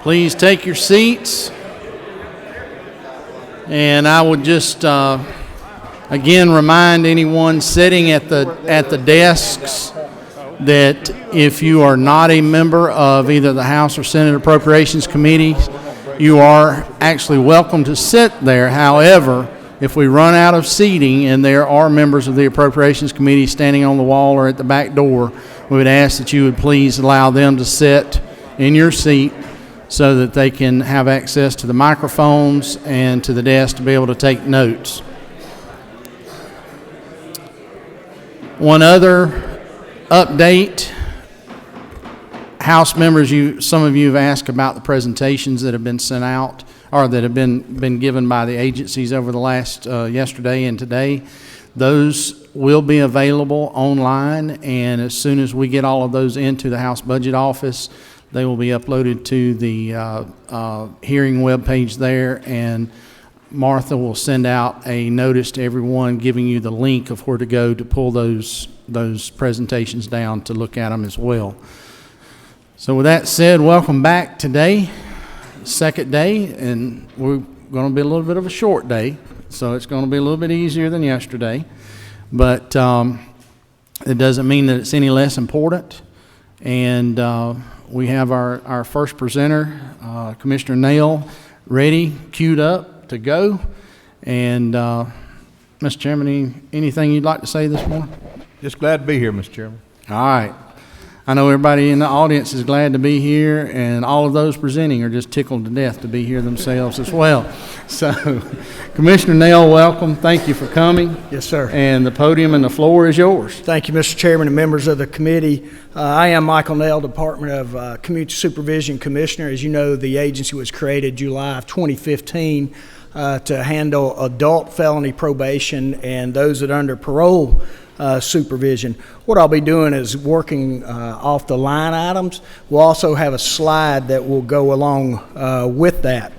Please take your seats. And I would just again remind anyone sitting at the desks that if you are not a member of either the House or Senate Appropriations Committee, you are actually welcome to sit there. However, if we run out of seating and there are members of the Appropriations Committee standing on the wall or at the back door, we would ask that you would please allow them to sit in your seat so that they can have access to the microphones and to the desk to be able to take notes. One other update. House members, some of you have asked about the presentations that have been sent out or that have been given by the agencies over the last yesterday and today. Those will be available online, and as soon as we get all of those into the House Budget Office, they will be uploaded to the hearing webpage there, and Martha will send out a notice to everyone giving you the link of where to go to pull those presentations down to look at them as well. So with that said, welcome back today, second day, and we're going to be a little bit of a short day, so it's going to be a little bit easier than yesterday, but it doesn't mean that it's any less important. And we have our first presenter, Commissioner Nail, ready, queued up to go. And Mr. Chairman, anything you'd like to say this morning? Just glad to be here, Mr. Chairman. All right. I know everybody in the audience is glad to be here, and all of those presenting are just tickled to death to be here themselves as well. So, Commissioner Nail, welcome. Thank you for coming. Yes, sir. And the podium and the floor is yours. Thank you, Mr. Chairman and members of the committee. I am Michael Nail, Department of Community Supervision Commissioner. As you know, the agency was created July of 2015 to handle adult felony probation and those that are under parole supervision. What I'll be doing is working off the line items. We'll also have a slide that will go along with that.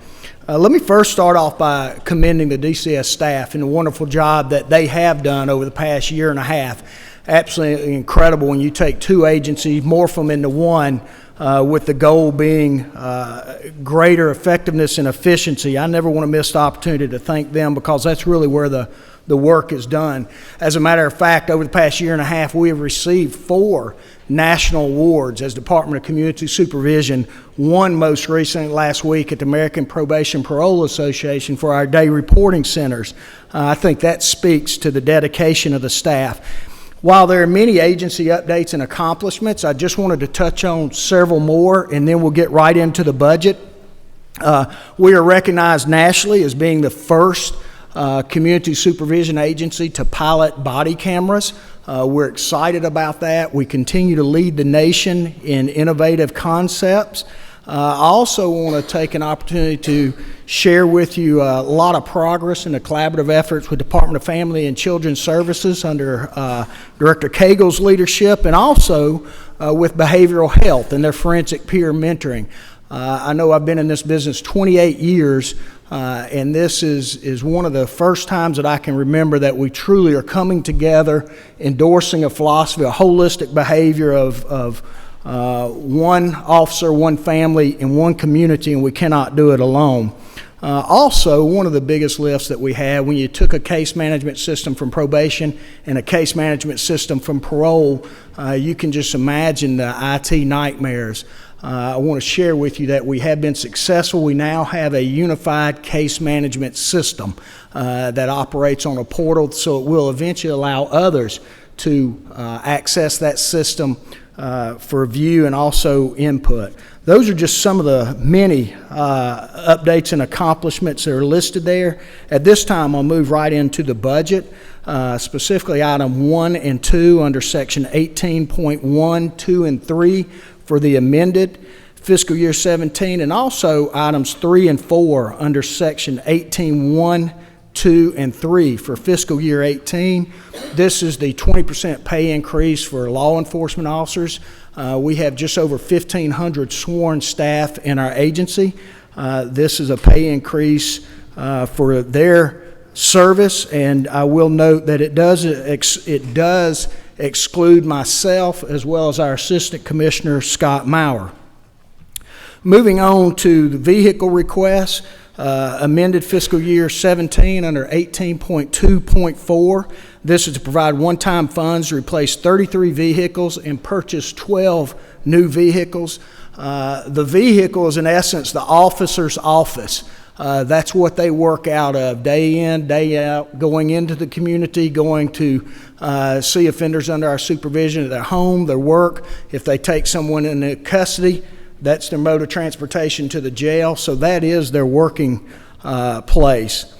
Let me first start off by commending the DCS staff and the wonderful job that they have done over the past year and a half. Absolutely incredible when you take two agencies, morph them into one, with the goal being greater effectiveness and efficiency. I never want to miss the opportunity to thank them because that's really where the work is done. As a matter of fact, over the past year and a half, we have received 4 national awards as Department of Community Supervision, one most recently last week at the American Probation Parole Association for our day reporting centers. I think that speaks to the dedication of the staff. While there are many agency updates and accomplishments, I just wanted to touch on several more, and then we'll get right into the budget. We are recognized nationally as being the first community supervision agency to pilot body cameras. We're excited about that. We continue to lead the nation in innovative concepts. I also want to take an opportunity to share with you a lot of progress in the collaborative efforts with Department of Family and Children's Services under Director Cagle's leadership, and also with behavioral health and their forensic peer mentoring. I know I've been in this business 28 years, and this is one of the first times that I can remember that we truly are coming together, endorsing a philosophy, a holistic behavior of one officer, one family, and one community, and we cannot do it alone. Also, one of the biggest lifts that we had when you took a case management system from probation and a case management system from parole, you can just imagine the IT nightmares. I want to share with you that we have been successful. We now have a unified case management system that operates on a portal, so it will eventually allow others to access that system for view and also input. Those are just some of the many updates and accomplishments that are listed there. At this time, I'll move right into the budget, specifically item 1 and 2 under section 18.1, 2, and 3 for the amended fiscal year 17, and also items 3 and 4 under section 18.1, 2, and 3 for fiscal year 18. This is the 20% pay increase for law enforcement officers. We have just over 1,500 sworn staff in our agency. This is a pay increase for their service, and I will note that it does exclude myself as well as our Assistant Commissioner, Scott Maurer. Moving on to the vehicle requests, amended fiscal year 17 under 18.2.4. This is to provide one-time funds to replace 33 vehicles and purchase 12 new vehicles. The vehicle is in essence the officer's office. That's what they work out of day in, day out, going into the community, going to see offenders under our supervision at their home, their work. If they take someone into custody, that's their mode of transportation to the jail. So that is their working place.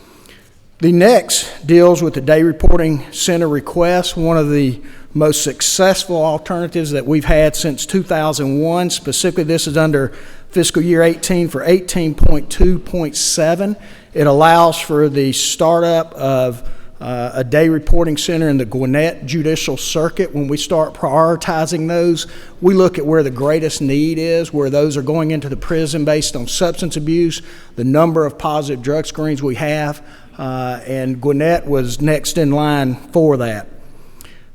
The next deals with the day reporting center request, one of the most successful alternatives that we've had since 2001. Specifically, this is under fiscal year 18 for 18.2.7. It allows for the startup of a day reporting center in the Gwinnett Judicial Circuit. When we start prioritizing those, we look at where the greatest need is, where those are going into the prison based on substance abuse, the number of positive drug screens we have, and Gwinnett was next in line for that.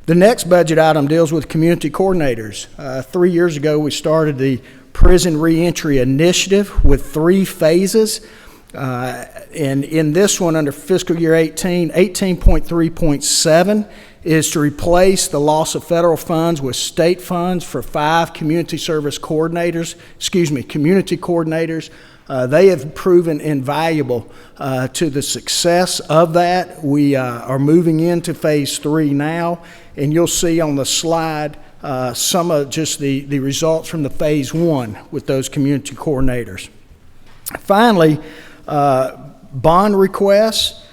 The next budget item deals with community coordinators. 3 years ago, we started the Prison Reentry Initiative with 3 phases. And in this one, under fiscal year 18, 18.3.7 is to replace the loss of federal funds with state funds for 5 community coordinators. They have proven invaluable to the success of that. We are moving into phase 3 now, and you'll see on the slide some of just the results from the phase 1 with those community coordinators. Finally, bond requests,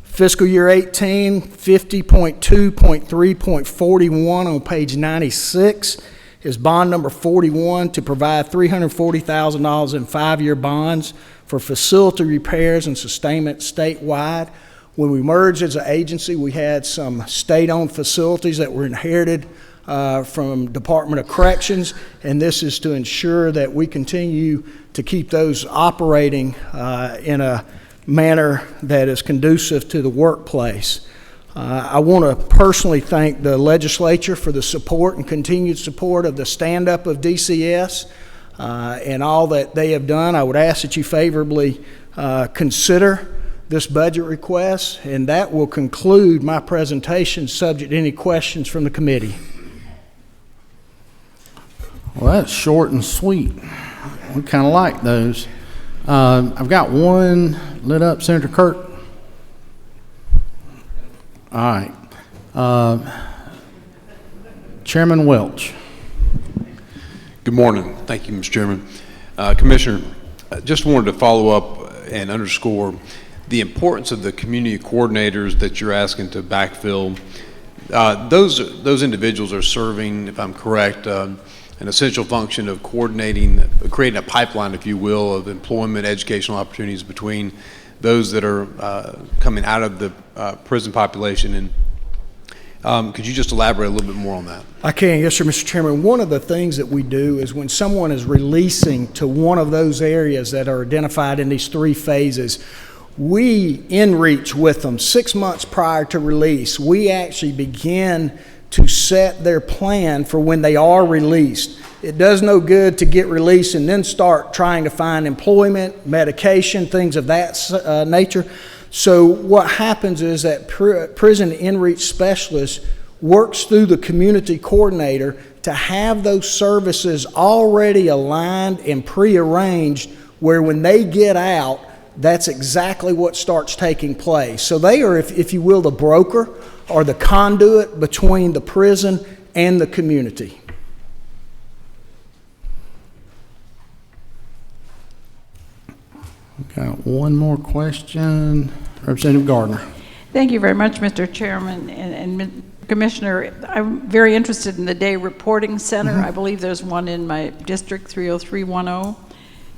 fiscal year 18, 50.2.3.41 on page 96 is bond number 41 to provide $340,000 in 5-year bonds for facility repairs and sustainment statewide. When we merged as an agency, we had some state-owned facilities that were inherited from Department of Corrections, and this is to ensure that we continue to keep those operating in a manner that is conducive to the workplace. I want to personally thank the legislature for the support and continued support of the stand-up of DCS and all that they have done. I would ask that you favorably consider this budget request, and that will conclude my presentation, subject to any questions from the committee. Well, that's short and sweet. We kind of like those. I've got one lit up. Senator Kirk. All right. Chairman Welch. Good morning. Thank you, Mr. Chairman. Commissioner, I just wanted to follow up and underscore the importance of the community coordinators that you're asking to backfill. Those individuals are serving, if I'm correct, an essential function of coordinating, creating a pipeline, if you will, of employment, educational opportunities between those that are coming out of the prison population. And could you just elaborate a little bit more on that? I can, yes, sir, Mr. Chairman. One of the things that we do is when someone is releasing to one of those areas that are identified in these 3 phases, we in-reach with them 6 months prior to release. We actually begin to set their plan for when they are released. It does no good to get released and then start trying to find employment, medication, things of that nature. So what happens is that prison in-reach specialist works through the community coordinator to have those services already aligned and prearranged where when they get out, that's exactly what starts taking place. So they are, if you will, the broker or the conduit between the prison and the community. Got one more question. Representative Gardner. Thank you very much, Mr. Chairman and Commissioner. I'm very interested in the Day Reporting Center. I believe there's one in my district, 30310,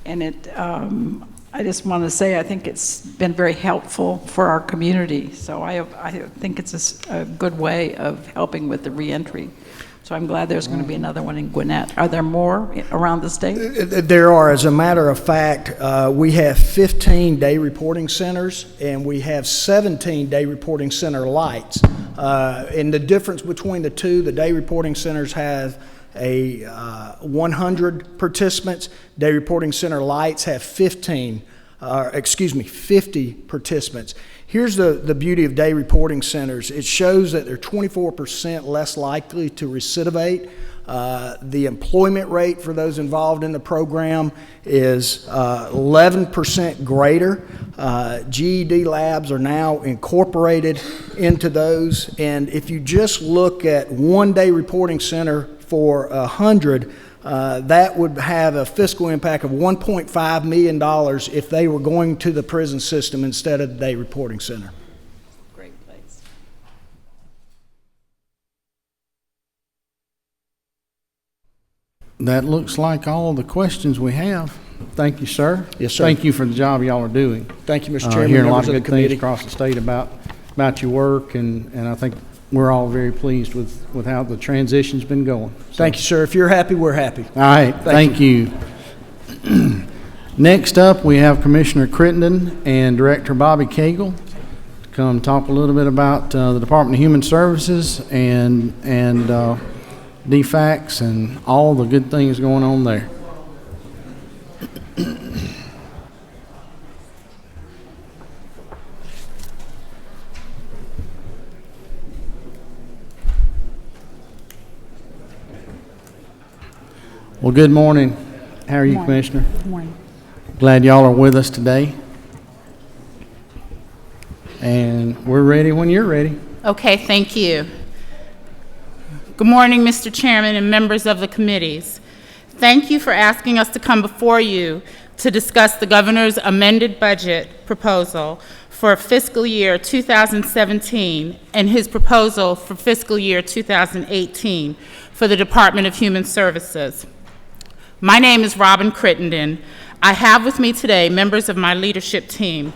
and I just want to say I think it's been very helpful for our community. So I think it's a good way of helping with the reentry. So I'm glad there's going to be another one in Gwinnett. Are there more around the state? There are. As a matter of fact, we have 15 day reporting centers, and we have 17 day reporting center lights. And the difference between the two, the day reporting centers have 100 participants. Day Reporting Center Lights have 50 participants. Here's the beauty of day reporting centers. It shows that they're 24% less likely to recidivate. The employment rate for those involved in the program is 11% greater. GED labs are now incorporated into those. And if you just look at one day reporting center for 100, that would have a fiscal impact of $1.5 million if they were going to the prison system instead of the day reporting center. Great place. That looks like all the questions we have. Thank you, sir. Yes, sir. Thank you for the job y'all are doing. Thank you, Mr. Chairman. Hearing a lot members of of good the things committee. across the state about your work, and I think we're all very pleased with how the transition's been going. So, Thank you, sir. If you're happy, we're happy. all right, thank you. Next up, we have Commissioner Crittenden and Director Bobby Cagle to come talk a little bit about the Department of Human Services and DFCS and all the good things going on there. Well, good morning. How are you, Commissioner? Good morning. Glad y'all are with us today. And we're ready when you're ready. Okay, thank you. Good morning, Mr. Chairman and members of the committees. Thank you for asking us to come before you to discuss the governor's amended budget proposal for fiscal year 2017 and his proposal for fiscal year 2018 for the Department of Human Services. My name is Robin Crittenden. I have with me today members of my leadership team,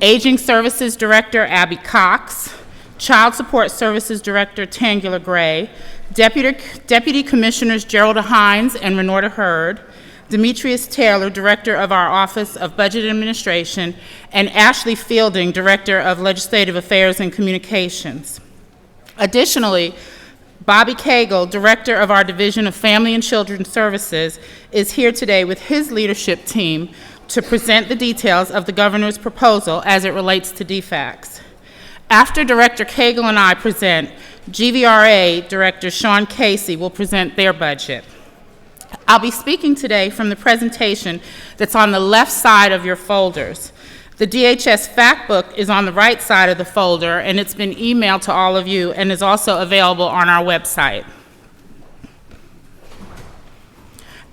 Aging Services Director Abby Cox, Child Support Services Director Tangula Gray, Deputy Commissioners Gerald Hines and Renorta Hurd, Demetrius Taylor, Director of our Office of Budget Administration, and Ashley Fielding, Director of Legislative Affairs and Communications. Additionally, Bobby Cagle, Director of our Division of Family and Children Services, is here today with his leadership team to present the details of the governor's proposal as it relates to DFCS. After Director Cagle and I present, GVRA Director Sean Casey will present their budget. I'll be speaking today from the presentation that's on the left side of your folders. The DHS fact book is on the right side of the folder, and it's been emailed to all of you and is also available on our website.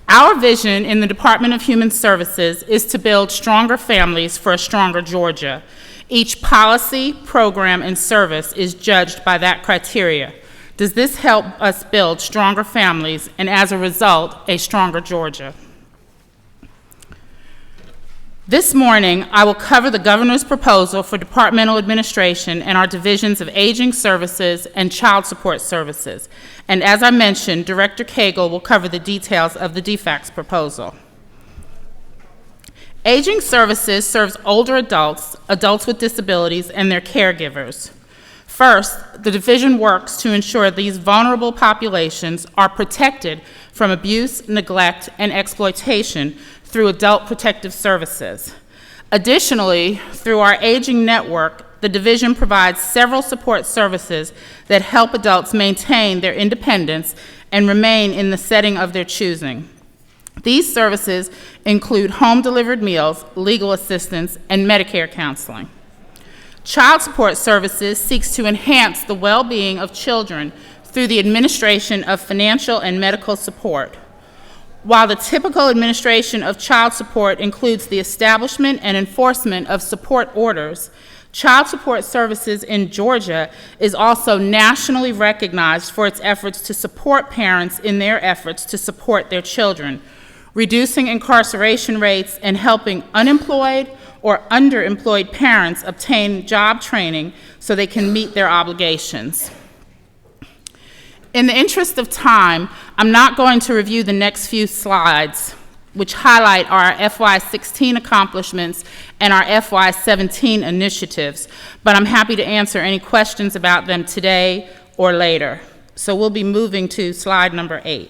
Our vision in the Department of Human Services is to build stronger families for a stronger Georgia. Each policy, program, and service is judged by that criteria. Does this help us build stronger families and, as a result, a stronger Georgia? This morning, I will cover the governor's proposal for departmental administration and our divisions of aging services and child support services. And as I mentioned, Director Cagle will cover the details of the DFCS proposal. Aging services serves older adults, adults with disabilities, and their caregivers. First, the division works to ensure these vulnerable populations are protected from abuse, neglect, and exploitation through adult protective services. Additionally, through our aging network, the division provides several support services that help adults maintain their independence and remain in the setting of their choosing. These services include home-delivered meals, legal assistance, and Medicare counseling. Child support services seeks to enhance the well-being of children through the administration of financial and medical support. While the typical administration of child support includes the establishment and enforcement of support orders, child support services in Georgia is also nationally recognized for its efforts to support parents in their efforts to support their children, reducing incarceration rates and helping unemployed or underemployed parents obtain job training so they can meet their obligations. In the interest of time, I'm not going to review the next few slides, which highlight our FY16 accomplishments and our FY17 initiatives, but I'm happy to answer any questions about them today or later. So we'll be moving to slide number 8.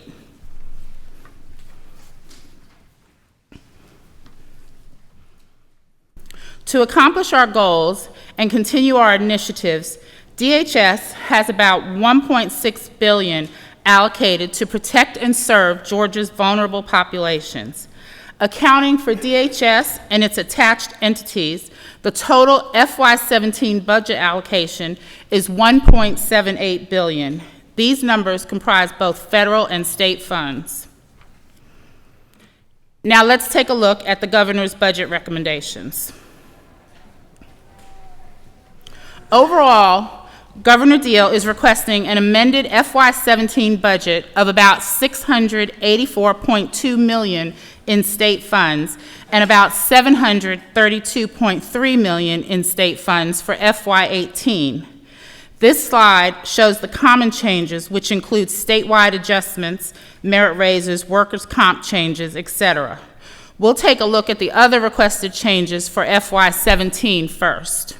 To accomplish our goals and continue our initiatives, DHS has about $1.6 billion allocated to protect and serve Georgia's vulnerable populations. Accounting for DHS and its attached entities, the total FY17 budget allocation is $1.78 billion. These numbers comprise both federal and state funds. Now let's take a look at the governor's budget recommendations. Overall, Governor Deal is requesting an amended FY17 budget of about $684.2 million in state funds and about $732.3 million in state funds for FY18. This slide shows the common changes, which include statewide adjustments, merit raises, workers' comp changes, etc. We'll take a look at the other requested changes for FY17 first.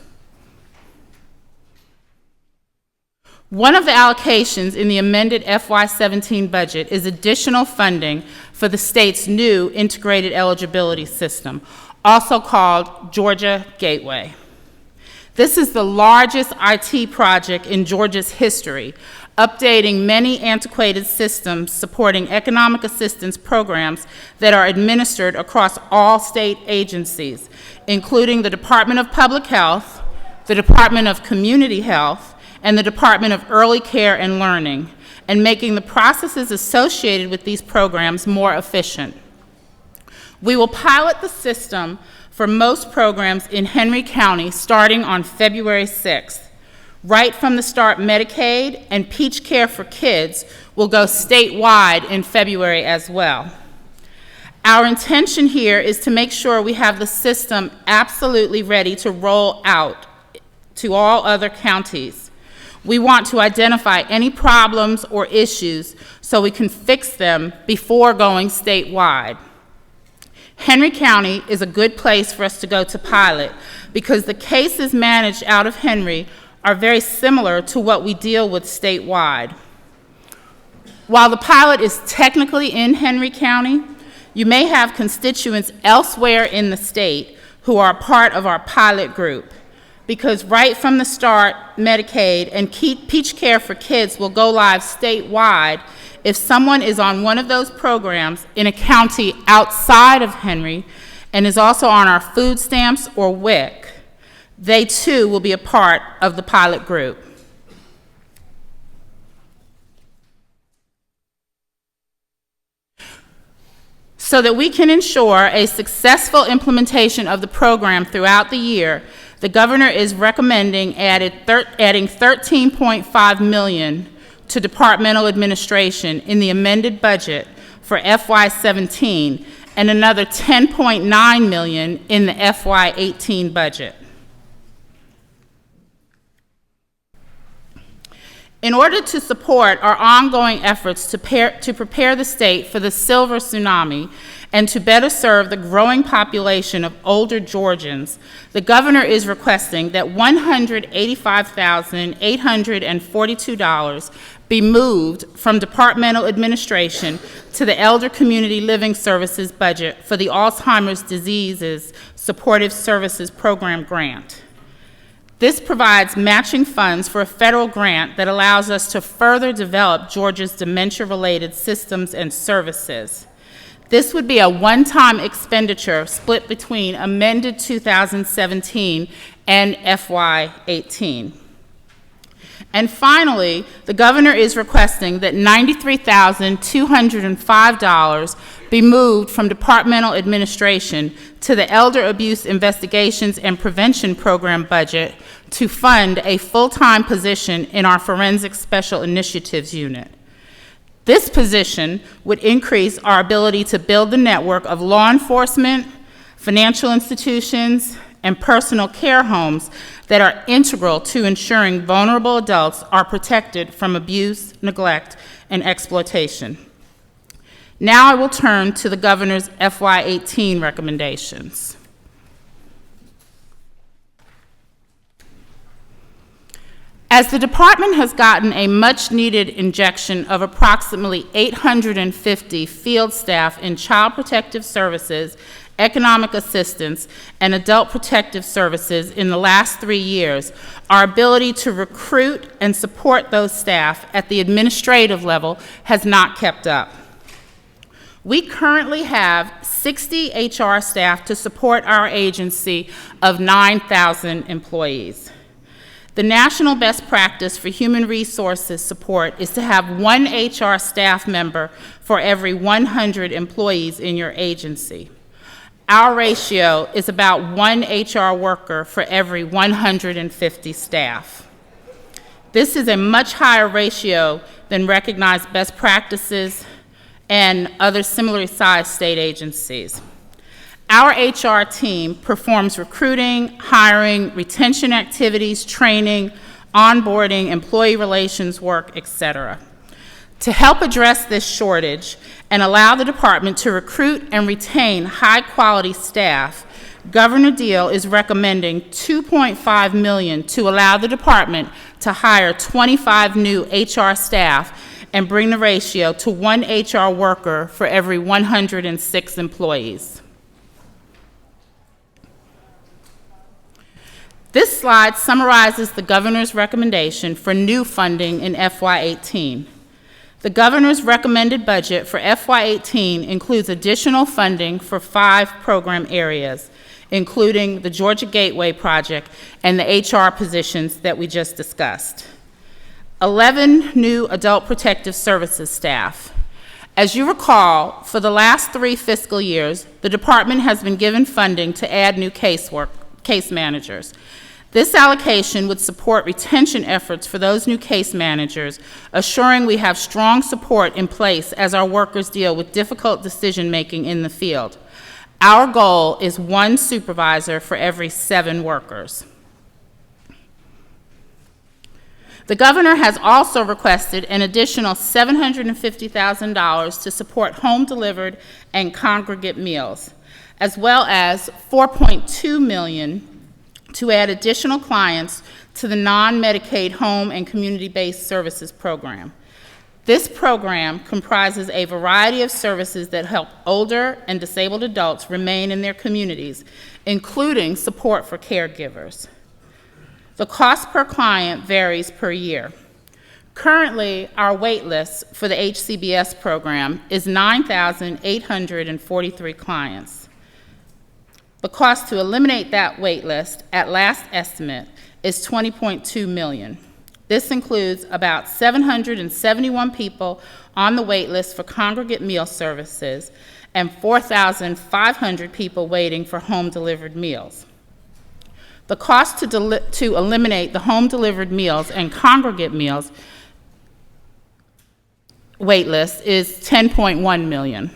One of the allocations in the amended FY17 budget is additional funding for the state's new integrated eligibility system, also called Georgia Gateway. This is the largest IT project in Georgia's history, updating many antiquated systems supporting economic assistance programs that are administered across all state agencies, including the Department of Public Health, the Department of Community Health, and the Department of Early Care and Learning, and making the processes associated with these programs more efficient. We will pilot the system for most programs in Henry County starting on February 6th. Right from the start, Medicaid and Peach Care for Kids will go statewide in February as well. Our intention here is to make sure we have the system absolutely ready to roll out to all other counties. We want to identify any problems or issues so we can fix them before going statewide. Henry County is a good place for us to go to pilot because the cases managed out of Henry are very similar to what we deal with statewide. While the pilot is technically in Henry County, you may have constituents elsewhere in the state who are part of our pilot group, because right from the start, Medicaid and Peach Care for Kids will go live statewide if someone is on one of those programs in a county outside of Henry and is also on our food stamps or WIC. They too will be a part of the pilot group. So that we can ensure a successful implementation of the program throughout the year, the governor is recommending adding $13.5 million to departmental administration in the amended budget for FY17 and another $10.9 million in the FY18 budget. In order to support our ongoing efforts to prepare the state for the silver tsunami and to better serve the growing population of older Georgians, the governor is requesting that $185,842 be moved from departmental administration to the Elder Community Living Services budget for the Alzheimer's Diseases Supportive Services Program grant. This provides matching funds for a federal grant that allows us to further develop Georgia's dementia-related systems and services. This would be a one-time expenditure split between amended 2017 and FY18. And finally, the governor is requesting that $93,205 be moved from departmental administration to the Elder Abuse Investigations and Prevention Program budget to fund a full-time position in our Forensic Special Initiatives Unit. This position would increase our ability to build the network of law enforcement, financial institutions, and personal care homes that are integral to ensuring vulnerable adults are protected from abuse, neglect, and exploitation. Now I will turn to the governor's FY18 recommendations. As the department has gotten a much-needed injection of approximately 850 field staff in child protective services, economic assistance, and adult protective services in the last 3 years, our ability to recruit and support those staff at the administrative level has not kept up. We currently have 60 HR staff to support our agency of 9,000 employees. The national best practice for human resources support is to have 1 HR staff member for every 100 employees in your agency. Our ratio is about 1 HR worker for every 150 staff. This is a much higher ratio than recognized best practices and other similarly sized state agencies. Our HR team performs recruiting, hiring, retention activities, training, onboarding, employee relations work, etc. To help address this shortage and allow the department to recruit and retain high-quality staff, Governor Deal is recommending $2.5 million to allow the department to hire 25 new HR staff and bring the ratio to 1 HR worker for every 106 employees. This slide summarizes the governor's recommendation for new funding in FY18. The governor's recommended budget for FY18 includes additional funding for 5 program areas, including the Georgia Gateway Project and the HR positions that we just discussed. 11 new adult protective services staff. As you recall, for the last 3 fiscal years, the department has been given funding to add new case managers. This allocation would support retention efforts for those new case managers, assuring we have strong support in place as our workers deal with difficult decision-making in the field. Our goal is 1 supervisor for every 7 workers. The governor has also requested an additional $750,000 to support home-delivered and congregate meals, as well as $4.2 million to add additional clients to the non-Medicaid home and community-based services program. This program comprises a variety of services that help older and disabled adults remain in their communities, including support for caregivers. The cost per client varies per year. Currently, our wait list for the HCBS program is 9,843 clients. The cost to eliminate that wait list at last estimate is $20.2 million. This includes about 771 people on the wait list for congregate meal services and 4,500 people waiting for home-delivered meals. The cost to eliminate the home-delivered meals and congregate meals wait list is $10.1 million.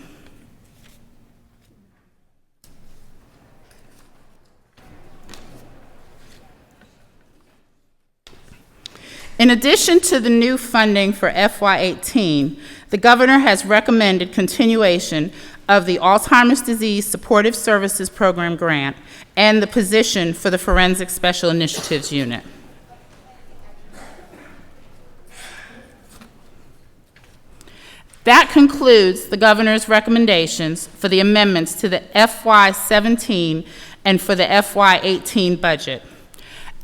In addition to the new funding for FY18, the governor has recommended continuation of the Alzheimer's Disease Supportive Services Program grant and the position for the Forensic Special Initiatives Unit. That concludes the governor's recommendations for the amendments to the FY17 and for the FY18 budget.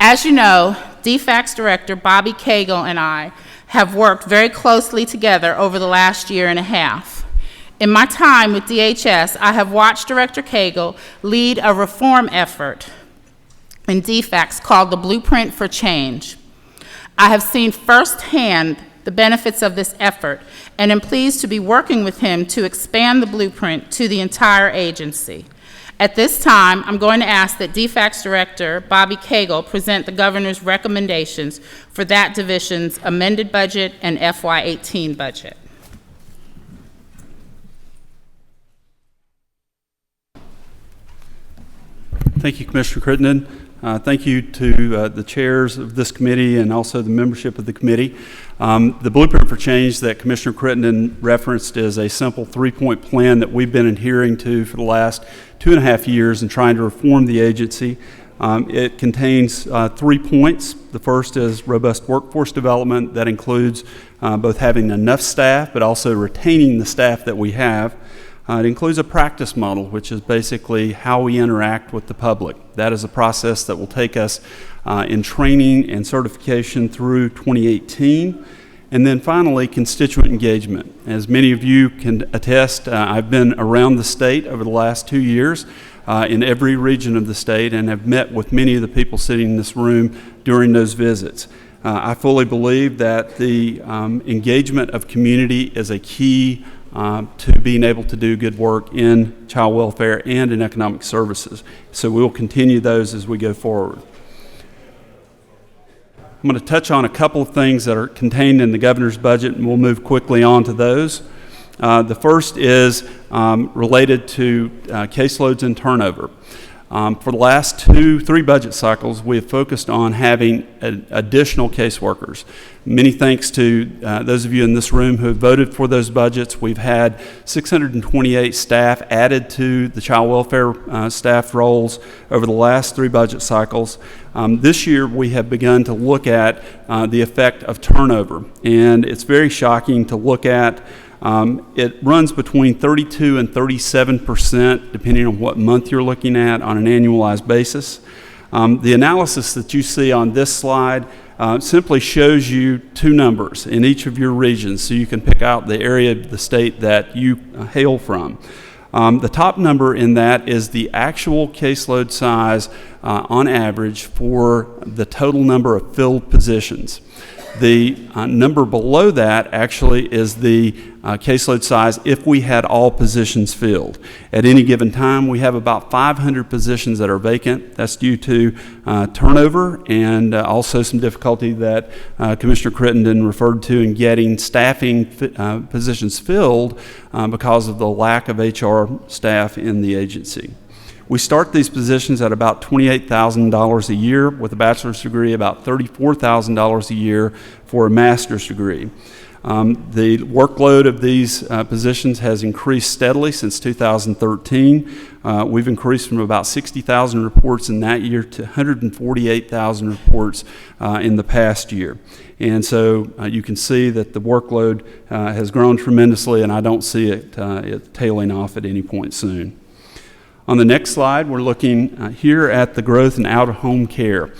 As you know, DFCS Director Bobby Cagle and I have worked very closely together over the last year and a half. In my time with DHS, I have watched Director Cagle lead a reform effort in DFCS called the Blueprint for Change. I have seen firsthand the benefits of this effort and am pleased to be working with him to expand the blueprint to the entire agency. At this time, I'm going to ask that DFCS Director Bobby Cagle present the governor's recommendations for that division's amended budget and FY18 budget. Thank you, Commissioner Crittenden. Thank you to the chairs of this committee and also the membership of the committee. The Blueprint for Change that Commissioner Crittenden referenced is a simple 3-point plan that we've been adhering to for the last 2.5 years in trying to reform the agency. It contains 3 points. The first is robust workforce development. That includes both having enough staff, but also retaining the staff that we have. It includes a practice model, which is basically how we interact with the public. That is a process that will take us in training and certification through 2018. And then finally, constituent engagement. As many of you can attest, I've been around the state over the last 2 years in every region of the state and have met with many of the people sitting in this room during those visits. I fully believe that the engagement of community is a key to being able to do good work in child welfare and in economic services. So we will continue those as we go forward. I'm going to touch on a couple of things that are contained in the governor's budget, and we'll move quickly on to those. The first is related to caseloads and turnover. For the last 2-3 budget cycles, we have focused on having additional caseworkers. Many thanks to those of you in this room who have voted for those budgets. We've had 628 staff added to the child welfare staff roles over the last 3 budget cycles. This year, we have begun to look at the effect of turnover, and it's very shocking to look at. It runs between 32 and 37%, depending on what month you're looking at, on an annualized basis. The analysis that you see on this slide simply shows you 2 numbers in each of your regions, so you can pick out the area of the state that you hail from. The top number in that is the actual caseload size on average for the total number of filled positions. The number below that actually is the caseload size if we had all positions filled. At any given time, we have about 500 positions that are vacant. That's due to turnover and also some difficulty that Commissioner Crittenden referred to in getting staffing positions filled because of the lack of HR staff in the agency. We start these positions at about $28,000 a year, with a bachelor's degree about $34,000 a year for a master's degree. The workload of these positions has increased steadily since 2013. We've increased from about 60,000 reports in that year to 148,000 reports in the past year. And so you can see that the workload has grown tremendously, and I don't see it tailing off at any point soon. On the next slide, we're looking here at the growth in out-of-home care.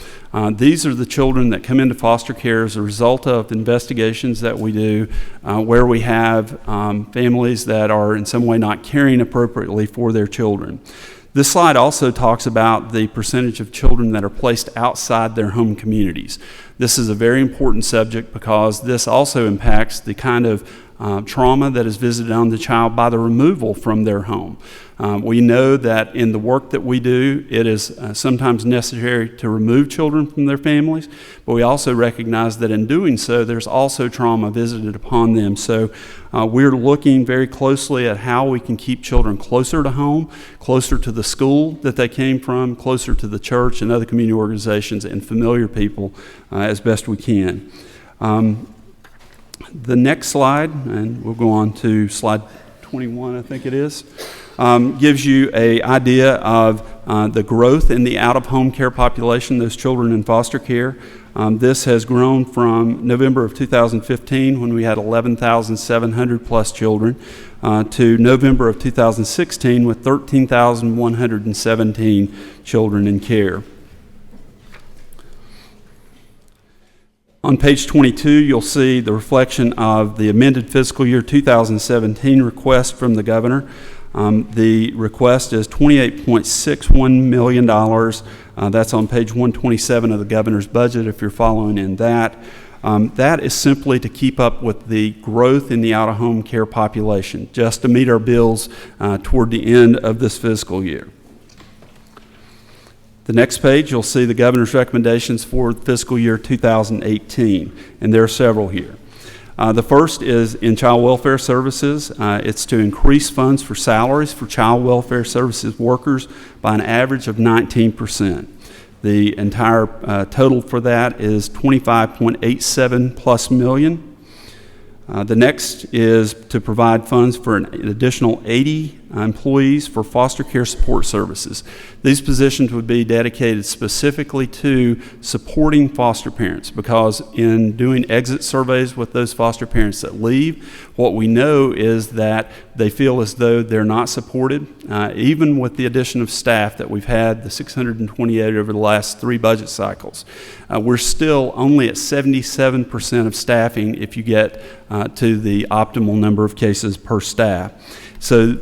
These are the children that come into foster care as a result of investigations that we do where we have families that are in some way not caring appropriately for their children. This slide also talks about the percentage of children that are placed outside their home communities. This is a very important subject because this also impacts the kind of trauma that is visited on the child by the removal from their home. We know that in the work that we do, it is sometimes necessary to remove children from their families, but we also recognize that in doing so, there's also trauma visited upon them. So we're looking very closely at how we can keep children closer to home, closer to the school that they came from, closer to the church and other community organizations and familiar people as best we can. The next slide, and we'll go on to slide 21, I think it is, gives you an idea of the growth in the out-of-home care population, those children in foster care. This has grown from November of 2015, when we had 11,700 plus children, to November of 2016 with 13,117 children in care. On page 22, you'll see the reflection of the amended fiscal year 2017 request from the governor. The request is $28.61 million. That's on page 127 of the governor's budget, if you're following in that. That is simply to keep up with the growth in the out-of-home care population, just to meet our bills toward the end of this fiscal year. The next page, you'll see the governor's recommendations for fiscal year 2018, and there are several here. The first is in child welfare services. It's to increase funds for salaries for child welfare services workers by an average of 19%. The entire total for that is $25.87 plus million. The next is to provide funds for an additional 80 employees for foster care support services. These positions would be dedicated specifically to supporting foster parents, because in doing exit surveys with those foster parents that leave, what we know is that they feel as though they're not supported. Even with the addition of staff that we've had, the 628 over the last 3 budget cycles, we're still only at 77% of staffing if you get to the optimal number of cases per staff. So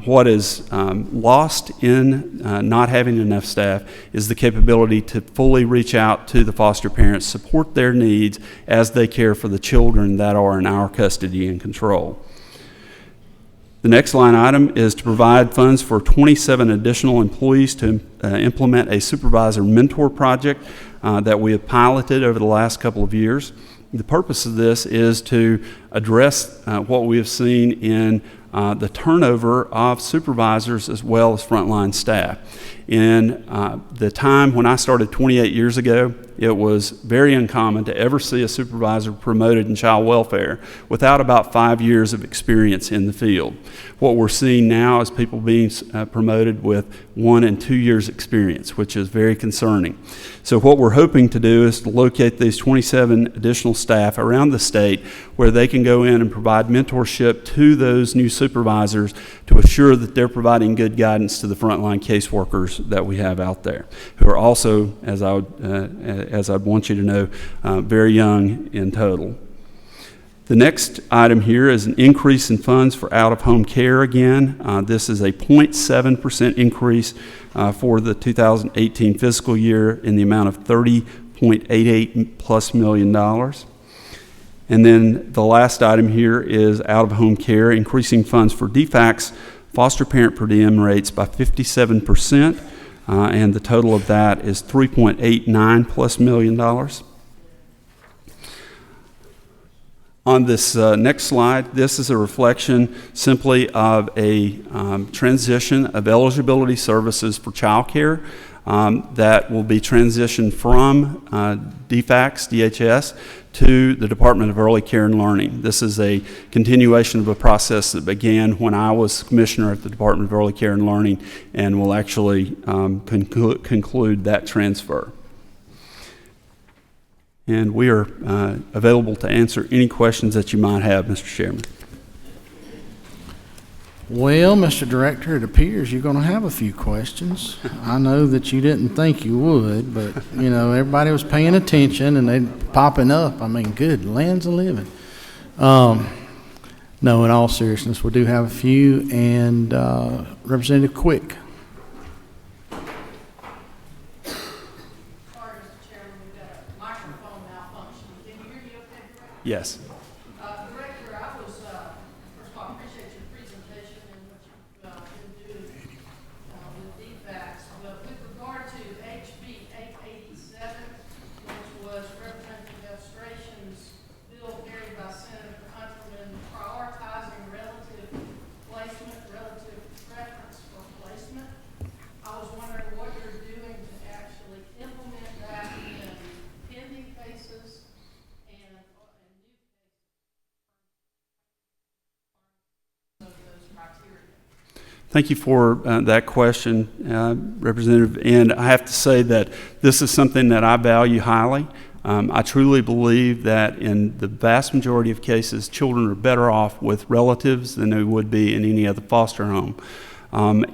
what is lost in not having enough staff is the capability to fully reach out to the foster parents, support their needs as they care for the children that are in our custody and control. The next line item is to provide funds for 27 additional employees to implement a supervisor mentor project that we have piloted over the last couple of years. The purpose of this is to address what we have seen in the turnover of supervisors as well as frontline staff. In the time when I started 28 years ago, it was very uncommon to ever see a supervisor promoted in child welfare without about 5 years of experience in the field. What we're seeing now is people being promoted with 1 and 2 years experience, which is very concerning. So what we're hoping to do is to locate these 27 additional staff around the state where they can go in and provide mentorship to those new supervisors to assure that they're providing good guidance to the frontline caseworkers that we have out there, who are also, as I'd want you to know, very young in total. The next item here is an increase in funds for out-of-home care again. This is a 0.7% increase for the 2018 fiscal year in the amount of $30.88+ million. And then the last item here is out-of-home care, increasing funds for DFCS foster parent per diem rates by 57%, and the total of that is $3.89+ million. On this next slide, this is a reflection simply of a transition of eligibility services for child care that will be transitioned from DFCS, DHS, to the Department of Early Care and Learning. This is a continuation of a process that began when I was commissioner at the Department of Early Care and Learning, and will actually conclude that transfer. And we are available to answer any questions that you might have, Mr. Chairman. Well, Mr. Director, it appears you're going to have a few questions. I know that you didn't think you would, but, you know, everybody was paying attention and they're popping up. I mean, good lands of living. No, in all seriousness, we do have a few. And Representative Quick. Sorry, Mr. Chairman, we've got a microphone malfunction. Can you hear me okay, Director? Yes. Director, I was, first of all, I appreciate your presentation and what you've been doing with DFCS, but with regard to HB 887, which was Representative Illustration's bill carried by Senator Hunterman, prioritizing relative placement, relative preference for placement, I was wondering what you're doing to actually implement that in pending cases and new cases. Those criteria. Thank you for that question, Representative. And I have to say that this is something that I value highly. I truly believe that in the vast majority of cases, children are better off with relatives than they would be in any other foster home.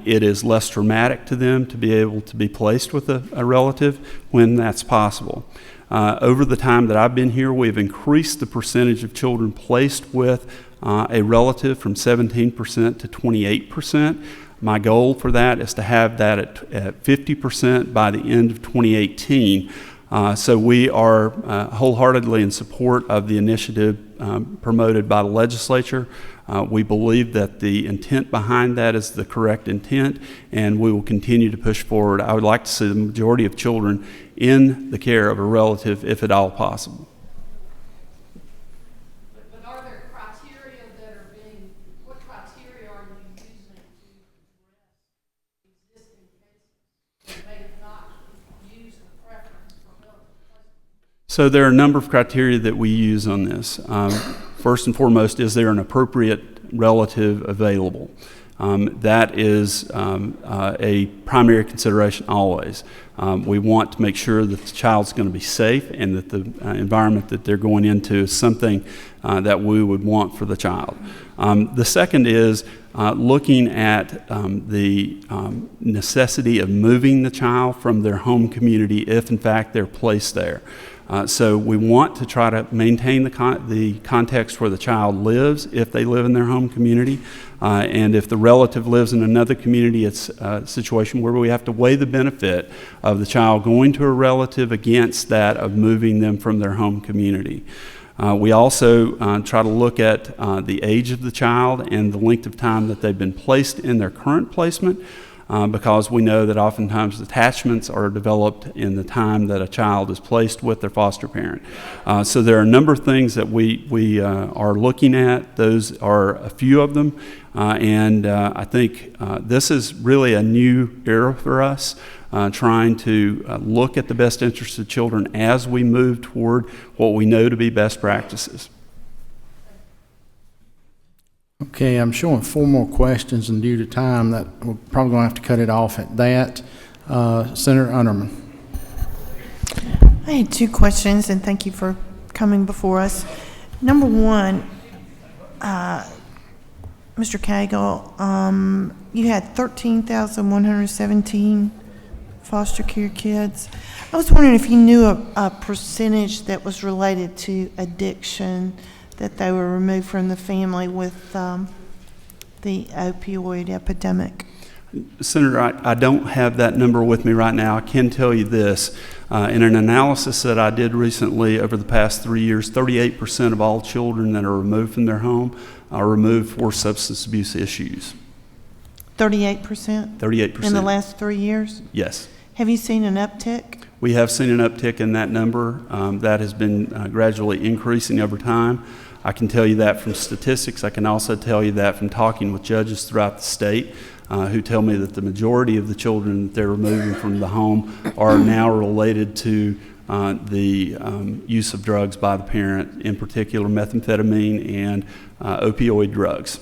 It is less traumatic to them to be able to be placed with a relative when that's possible. Over the time that I've been here, we've increased the percentage of children placed with a relative from 17% to 28%. My goal for that is to have that at 50% by the end of 2018. So we are wholeheartedly in support of the initiative promoted by the legislature. We believe that the intent behind that is the correct intent, and we will continue to push forward. I would like to see the majority of children in the care of a relative, if at all possible. But are there criteria that are being, what criteria are you using to address existing cases that may not use the preference for relative placement? So there are a number of criteria that we use on this. First and foremost, is there an appropriate relative available? that is a primary consideration always. We want to make sure that the child's going to be safe and that the environment that they're going into is something that we would want for the child. The second is looking at the necessity of moving the child from their home community if in fact they're placed there. So we want to try to maintain the context where the child lives if they live in their home community. And if the relative lives in another community, it's a situation where we have to weigh the benefit of the child going to a relative against that of moving them from their home community. We also try to look at the age of the child and the length of time that they've been placed in their current placement. Because we know that oftentimes attachments are developed in the time that a child is placed with their foster parent. So there are a number of things that we are looking at. Those are a few of them. And I think this is really a new era for us, trying to look at the best interests of children as we move toward what we know to be best practices. Okay, I'm showing 4 more questions, and due to time, that we're probably going to have to cut it off at that. Senator Unterman. I had 2 questions, and thank you for coming before us. Number 1, Mr. Cagle, you had 13,117 foster care kids. I was wondering if you knew a percentage that was related to addiction, that they were removed from the family with the opioid epidemic. Senator, I don't have that number with me right now. I can tell you this. In an analysis that I did recently over the past 3 years, 38% of all children that are removed from their home are removed for substance abuse issues. 38%? 38%. In the last 3 years? Yes. Have you seen an uptick? We have seen an uptick in that number. That has been gradually increasing over time. I can tell you that from statistics. I can also tell you that from talking with judges throughout the state who tell me that the majority of the children that they're removing from the home are now related to the use of drugs by the parent, in particular methamphetamine and opioid drugs.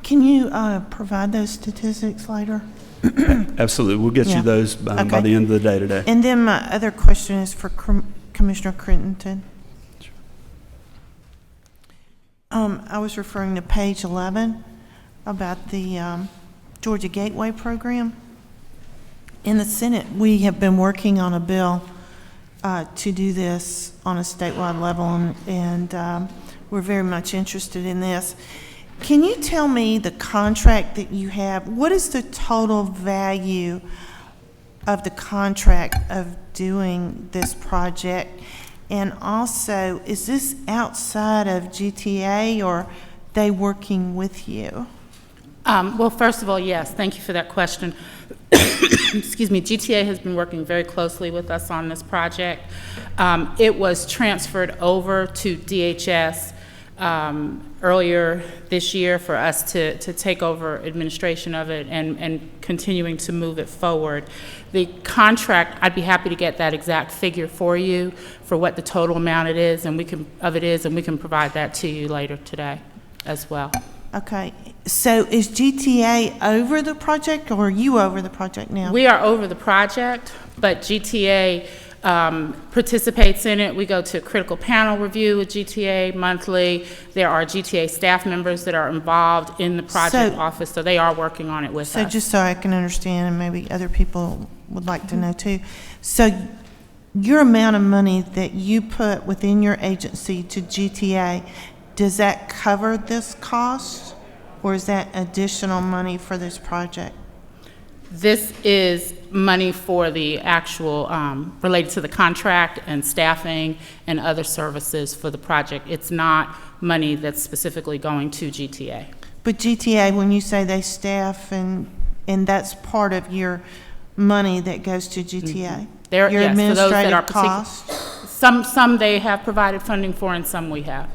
Can you provide those statistics later? Absolutely. We'll get you those by the end of the day today. And then my other question is for Commissioner Crittenden. Sure. I was referring to page 11 about the Georgia Gateway Program. In the Senate, we have been working on a bill to do this on a statewide level, and we're very much interested in this. Can you tell me the contract that you have? What is the total value of the contract of doing this project? And also, is this outside of GTA, or are they working with you? Well, first of all, yes, thank you for that question. Excuse me, GTA has been working very closely with us on this project. It was transferred over to DHS earlier this year for us to take over administration of it and continuing to move it forward. The contract, I'd be happy to get that exact figure for you for what the total amount it is, and we can provide that to you later today as well. Okay, so is GTA over the project, or are you over the project now? We are over the project, but GTA participates in it. We go to a critical panel review with GTA monthly. There are GTA staff members that are involved in the project office, so they are working on it with us. So just so I can understand, and maybe other people would like to know too. So your amount of money that you put within your agency to GTA, does that cover this cost, or is that additional money for this project? This is money for the actual, related to the contract and staffing and other services for the project. It's not money that's specifically going to GTA. But GTA, when you say they staff, and that's part of your money that goes to GTA? Your yes, administrative for those that are costs? Some they have provided funding for, and some we have.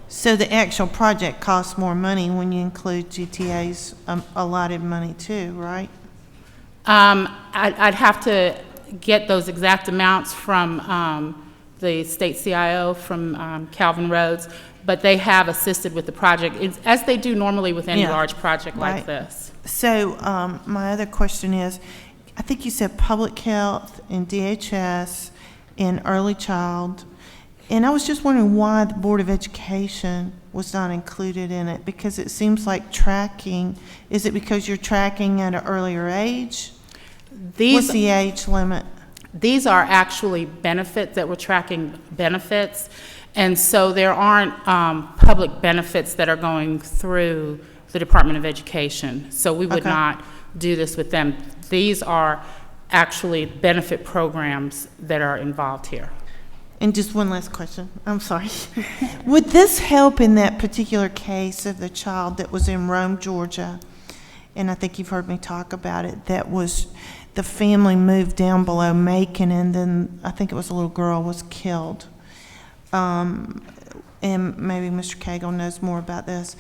So the actual project costs more money when you include GTA's allotted money too, right? I'd have to get those exact amounts from the state CIO from Calvin Rhodes, but they have assisted with the project, as they do normally with any Yeah. large project like Right. this. So, my other question is, I think you said public health and DHS and early child, and I was just wondering why the Board of Education was not included in it, because it seems like tracking, is it because you're tracking at an earlier age? What's the age limit? These are actually benefits that we're tracking benefits, and so there aren't public benefits that are going through the Department of Education. So we would Okay. not do this with them. These are actually benefit programs that are involved here. And just one last question, I'm sorry. Would this help in that particular case of the child that was in Rome, Georgia? And I think you've heard me talk about it, that was, the family moved down below Macon, and then I think it was a little girl was killed. And maybe Mr. Cagle knows more about this.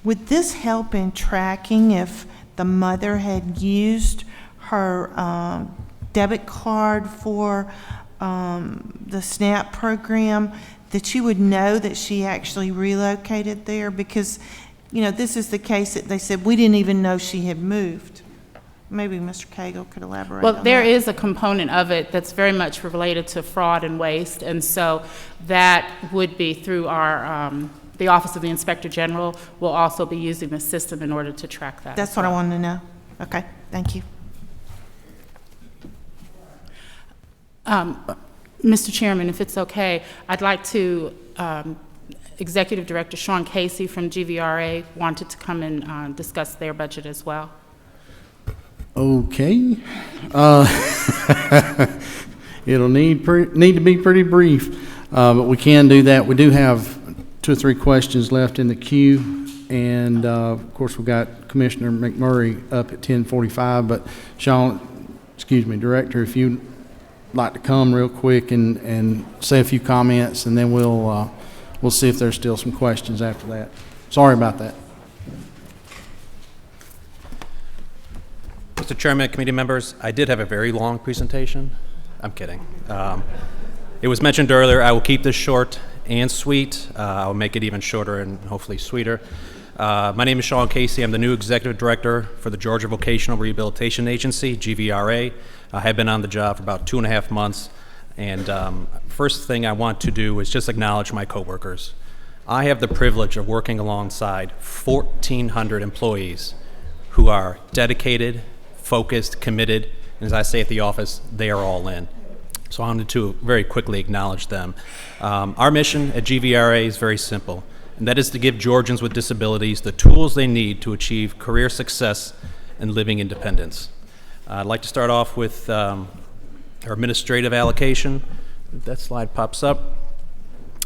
Would this help in tracking if the mother had used her debit card for the SNAP program, that you would know that she actually relocated there? Because, you know, this is the case that they said, we didn't even know she had moved. Maybe Mr. Cagle could elaborate on Well, that. there is a component of it that's very much related to fraud and waste, and so that would be through our, the Office of the Inspector General will also be using the system in order to track that. That's what I wanted to know. Okay, thank you. Mr. Chairman, if it's okay, I'd like to, Executive Director Sean Casey from GVRA wanted to come and discuss their budget as well. Okay. It'll need to be pretty brief, but we can do that. We do have 2 or 3 questions left in the queue, and of course we've got Commissioner McMurray up at 10:45. But Sean, Director, if you'd like to come real quick and say a few comments, and then we'll see if there's still some questions after that. Sorry about that. Mr. Chairman, committee members, I did have a very long presentation. I'm kidding. It was mentioned earlier, I will keep this short and sweet. I'll make it even shorter and hopefully sweeter. My name is Sean Casey. I'm the new Executive Director for the Georgia Vocational Rehabilitation Agency, GVRA. I have been on the job for about 2.5 months. And first thing I want to do is just acknowledge my coworkers. I have the privilege of working alongside 1,400 employees who are dedicated, focused, committed, and as I say at the office, they are all in. So I wanted to very quickly acknowledge them. Our mission at GVRA is very simple, and that is to give Georgians with disabilities the tools they need to achieve career success and living independence. I'd like to start off with our administrative allocation. If that slide pops up.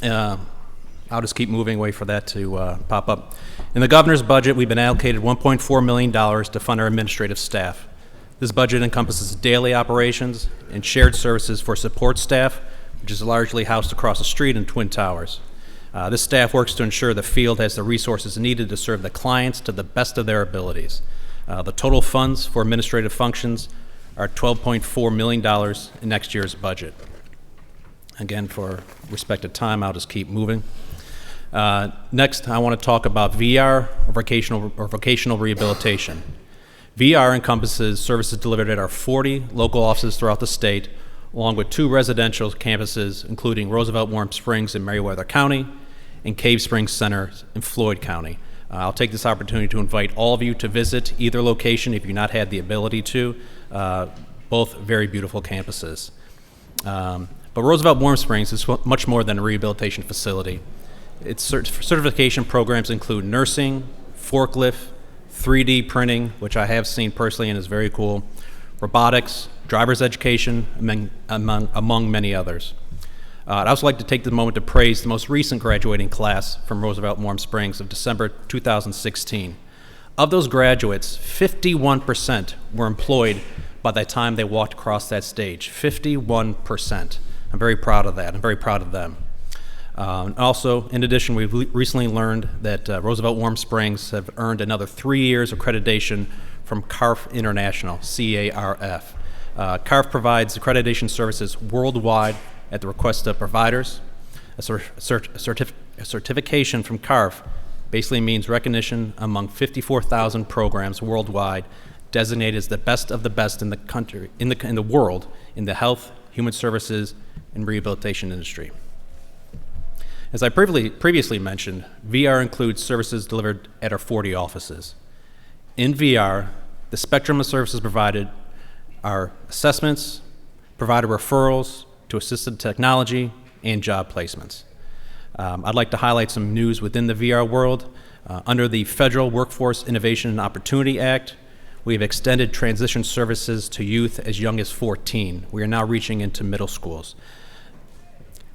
I'll just keep moving, wait for that to pop up. In the governor's budget, we've been allocated $1.4 million to fund our administrative staff. This budget encompasses daily operations and shared services for support staff, which is largely housed across the street in Twin Towers. This staff works to ensure the field has the resources needed to serve the clients to the best of their abilities. The total funds for administrative functions are $12.4 million in next year's budget. Again, for respected time, I'll just keep moving. Next, I want to talk about VR, or vocational rehabilitation. VR encompasses services delivered at our 40 local offices throughout the state, along with 2 residential campuses, including Roosevelt Warm Springs in Meriwether County and Cave Springs Center in Floyd County. I'll take this opportunity to invite all of you to visit either location if you've not had the ability to. Both very beautiful campuses. But Roosevelt Warm Springs is much more than a rehabilitation facility. Its certification programs include nursing, forklift, 3D printing, which I have seen personally and is very cool, robotics, driver's education, among many others. I'd also like to take the moment to praise the most recent graduating class from Roosevelt Warm Springs of December 2016. Of those graduates, 51% were employed by the time they walked across that stage. 51%. I'm very proud of that. I'm very proud of them. Also, in addition, we've recently learned that Roosevelt Warm Springs have earned another 3 years accreditation from CARF International, C-A-R-F. CARF provides accreditation services worldwide at the request of providers. A certification from CARF basically means recognition among 54,000 programs worldwide designated as the best of the best in the country, in the world, in the health, human services, and rehabilitation industry. As I previously mentioned, VR includes services delivered at our 40 offices. In VR, the spectrum of services provided are assessments, provider referrals to assisted technology, and job placements. I'd like to highlight some news within the VR world. Under the Federal Workforce Innovation and Opportunity Act, we have extended transition services to youth as young as 14. We are now reaching into middle schools.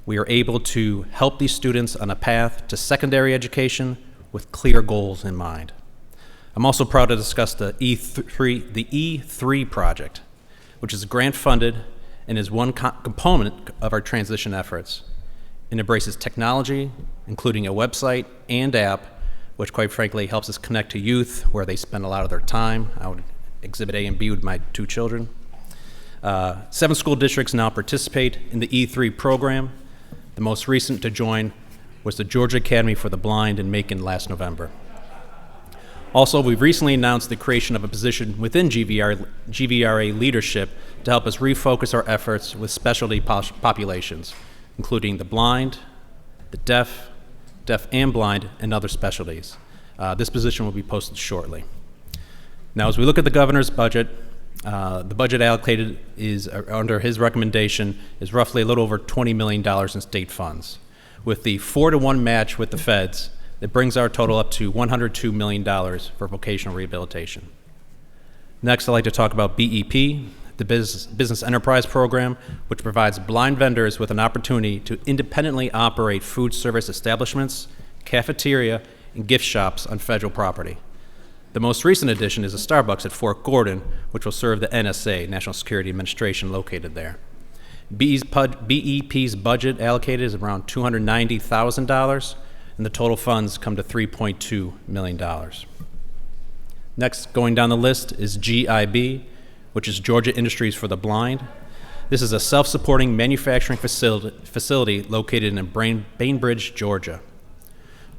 We are able to help these students on a path to secondary education with clear goals in mind. I'm also proud to discuss the E3 project, which is grant funded and is one component of our transition efforts. It embraces technology, including a website and app, which quite frankly helps us connect to youth where they spend a lot of their time. I would exhibit A and B with my 2 children. 7 school districts now participate in the E3 program. The most recent to join was the Georgia Academy for the Blind in Macon last November. We've recently announced the creation of a position within GVRA leadership to help us refocus our efforts with specialty populations, including the blind, the deaf and blind, and other specialties. This position will be posted shortly. Now, as we look at the governor's budget, the budget allocated is, under his recommendation, is roughly a little over $20 million in state funds. With the 4-to-1 match with the feds, it brings our total up to $102 million for vocational rehabilitation. Next, I'd like to talk about BEP, the Business Enterprise Program, which provides blind vendors with an opportunity to independently operate food service establishments, cafeteria, and gift shops on federal property. The most recent addition is a Starbucks at Fort Gordon, which will serve the NSA, National Security Administration, located there. BEP's budget allocated is around $290,000, and the total funds come to $3.2 million. Next, going down the list, is GIB, which is Georgia Industries for the Blind. This is a self-supporting manufacturing facility located in Bainbridge, Georgia.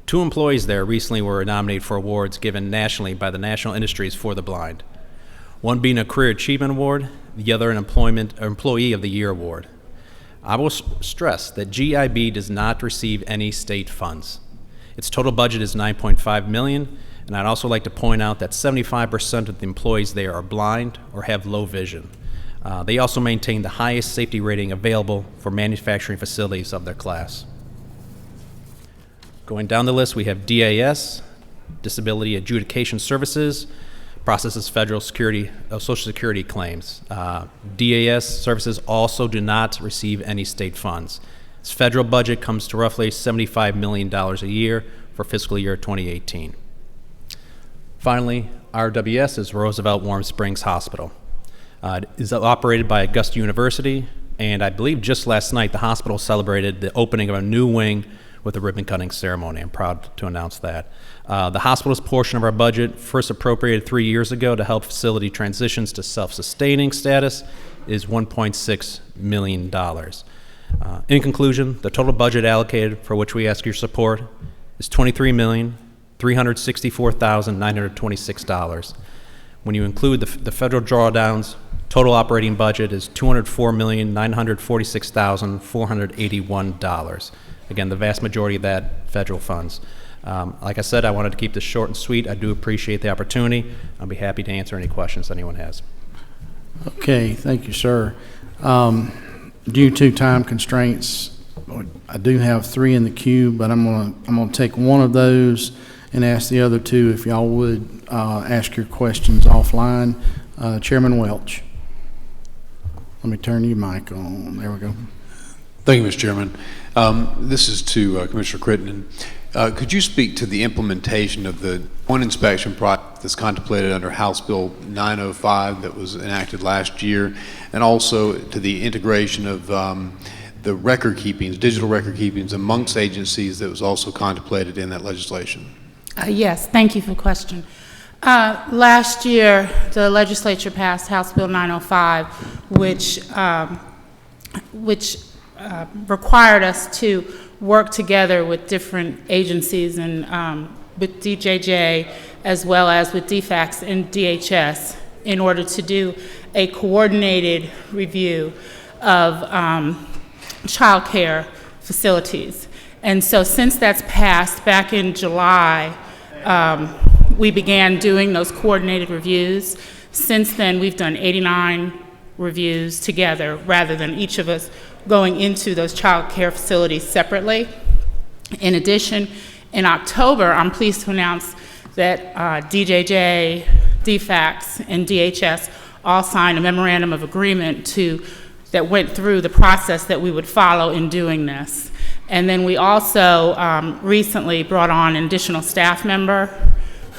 2 employees there recently were nominated for awards given nationally by the National Industries for the Blind. One being a Career Achievement Award, the other an Employee of the Year Award. I will stress that GIB does not receive any state funds. Its total budget is $9.5 million, and I'd also like to point out that 75% of the employees there are blind or have low vision. They also maintain the highest safety rating available for manufacturing facilities of their class. Going down the list, we have DAS, Disability Adjudication Services, processes federal Social Security claims. DAS services also do not receive any state funds. Its federal budget comes to roughly $75 million a year for fiscal year 2018. Finally, RWS is Roosevelt Warm Springs Hospital. It is operated by Augusta University, and I believe just last night the hospital celebrated the opening of a new wing with a ribbon-cutting ceremony. I'm proud to announce that. The hospital's portion of our budget, first appropriated 3 years ago to help facility transitions to self-sustaining status, is $1.6 million. In conclusion, the total budget allocated, for which we ask your support, is $23,364,926. When you include the federal drawdowns, total operating budget is $204,946,481. Again, the vast majority of that federal funds. Like I said, I wanted to keep this short and sweet. I do appreciate the opportunity. I'll be happy to answer any questions anyone has. Okay, thank you, sir. Due to time constraints, I do have 3 in the queue, but I'm gonna take one of those and ask the other 2 if y'all would ask your questions offline. Chairman Welch. Let me turn your mic on. There we go. Thank you, Mr. Chairman. This is to Commissioner Crittenden. Could you speak to the implementation of the one inspection project that's contemplated under House Bill 905 that was enacted last year, and also to the integration of the record keepings, digital record keepings amongst agencies that was also contemplated in that legislation? Yes, thank you for the question. Last year, the legislature passed House Bill 905, which required us to work together with different agencies and with DJJ as well as with DFACS and DHS in order to do a coordinated review of child care facilities. And so since that's passed, back in July, we began doing those coordinated reviews. Since then, we've done 89 reviews together rather than each of us going into those child care facilities separately. In addition, in October, I'm pleased to announce that DJJ, DFACS, and DHS all signed a memorandum of agreement that went through the process that we would follow in doing this. And then we also recently brought on an additional staff member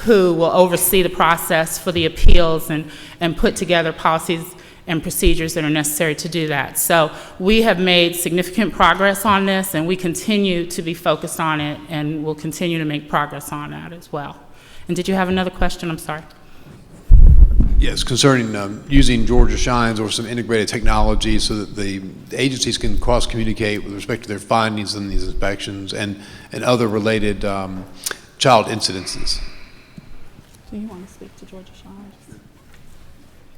who will oversee the process for the appeals and put together policies and procedures that are necessary to do that. So we have made significant progress on this, and we continue to be focused on it, and we'll continue to make progress on that as well. And did you have another question? I'm sorry. Yes, concerning using Georgia Shines or some integrated technology so that the agencies can cross-communicate with respect to their findings in these inspections and other related child incidences. Do you want to speak to Georgia Shines?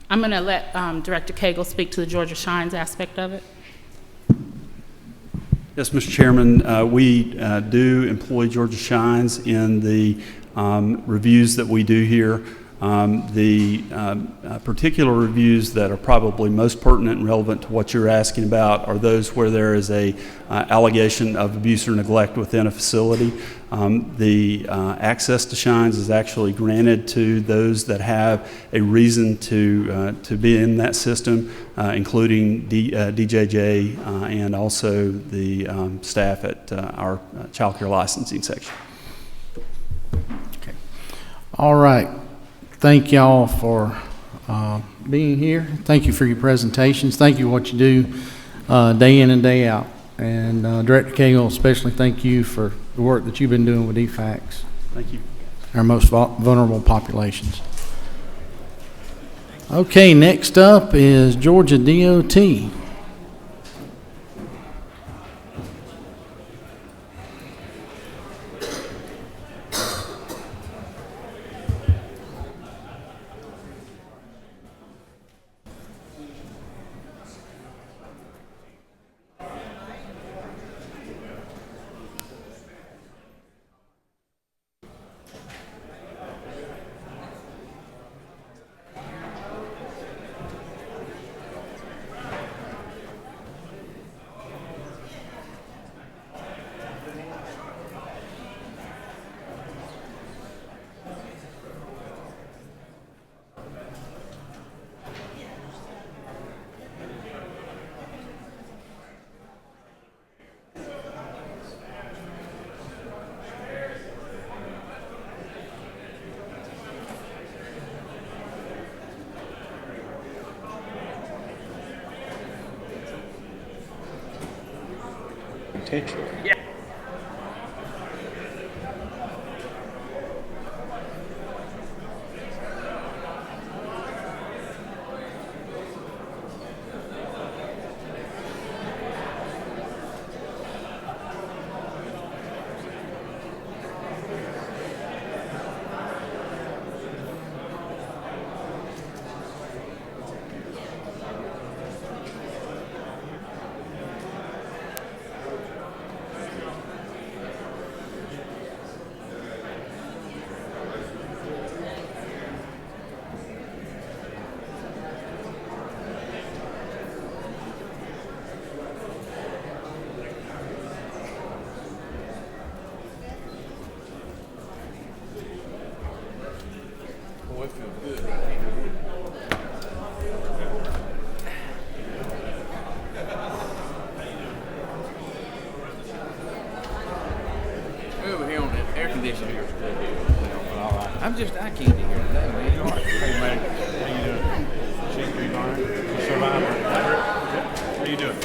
I'm going to let Director Cagle speak to the Georgia Shines aspect of it. Yes, Mr. Chairman, we do employ Georgia Shines in the reviews that we do here. The particular reviews that are probably most pertinent and relevant to what you're asking about are those where there is a allegation of abuse or neglect within a facility. The access to Shines is actually granted to those that have a reason to be in that system, including DJJ and also the staff at our child care licensing section. Okay. All right. Thank y'all for being here. Thank you for your presentations. Thank you for what you do day in and day out. And Director Cagle, especially thank you for the work that you've been doing with DFACS. Thank you. Our most vulnerable populations. Okay, next up is Georgia DOT. Yeah. Over here on the air conditioner here. All right. I can't hear today, man. All right. Hey, man. How you doing? Chief, are you fine? You surviving? How you doing?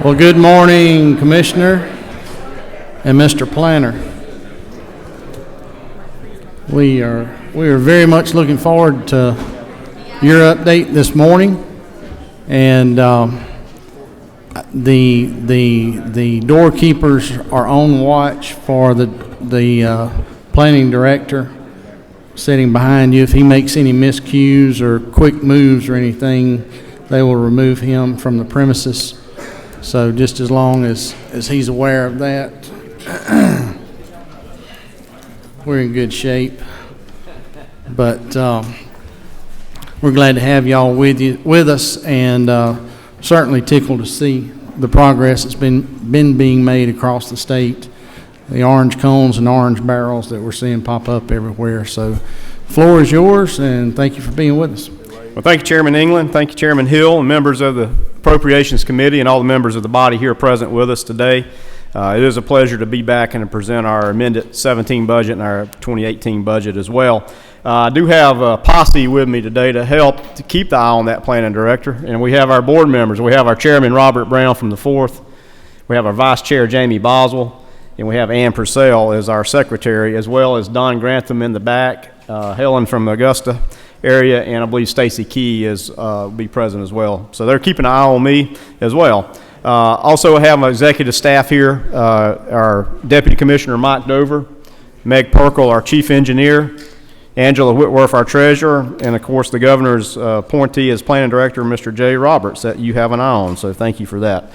Well, good morning, Commissioner and Mr. Planner. We are very much looking forward to your update this morning, and the doorkeepers are on watch for the planning director sitting behind you. If he makes any miscues or quick moves or anything, they will remove him from the premises. So just as long as he's aware of that, we're in good shape. But we're glad to have y'all with us, and certainly tickled to see the progress that's been being made across the state. The orange cones and orange barrels that we're seeing pop up everywhere. So, floor is yours, and thank you for being with us. Well, thank you, Chairman England. Thank you, Chairman Hill, and members of the Appropriations Committee, and all the members of the body here present with us today. It is a pleasure to be back and to present our amended 17 budget and our 2018 budget as well. I do have a posse with me today to help to keep the eye on that planning director, and we have our board members. We have our chairman, Robert Brown, from the 4th. We have our vice chair, Jamie Boswell, and we have Ann Purcell as our secretary, as well as Don Grantham in the back, Helen from Augusta area, and I believe Stacy Key will be present as well. So they're keeping an eye on me as well. Also have my executive staff here, our Deputy Commissioner Mike Dover, Meg Perkle, our Chief Engineer, Angela Whitworth, our Treasurer, and of course the Governor's appointee as Planning Director, Mr. Jay Roberts, that you have an eye on, so thank you for that.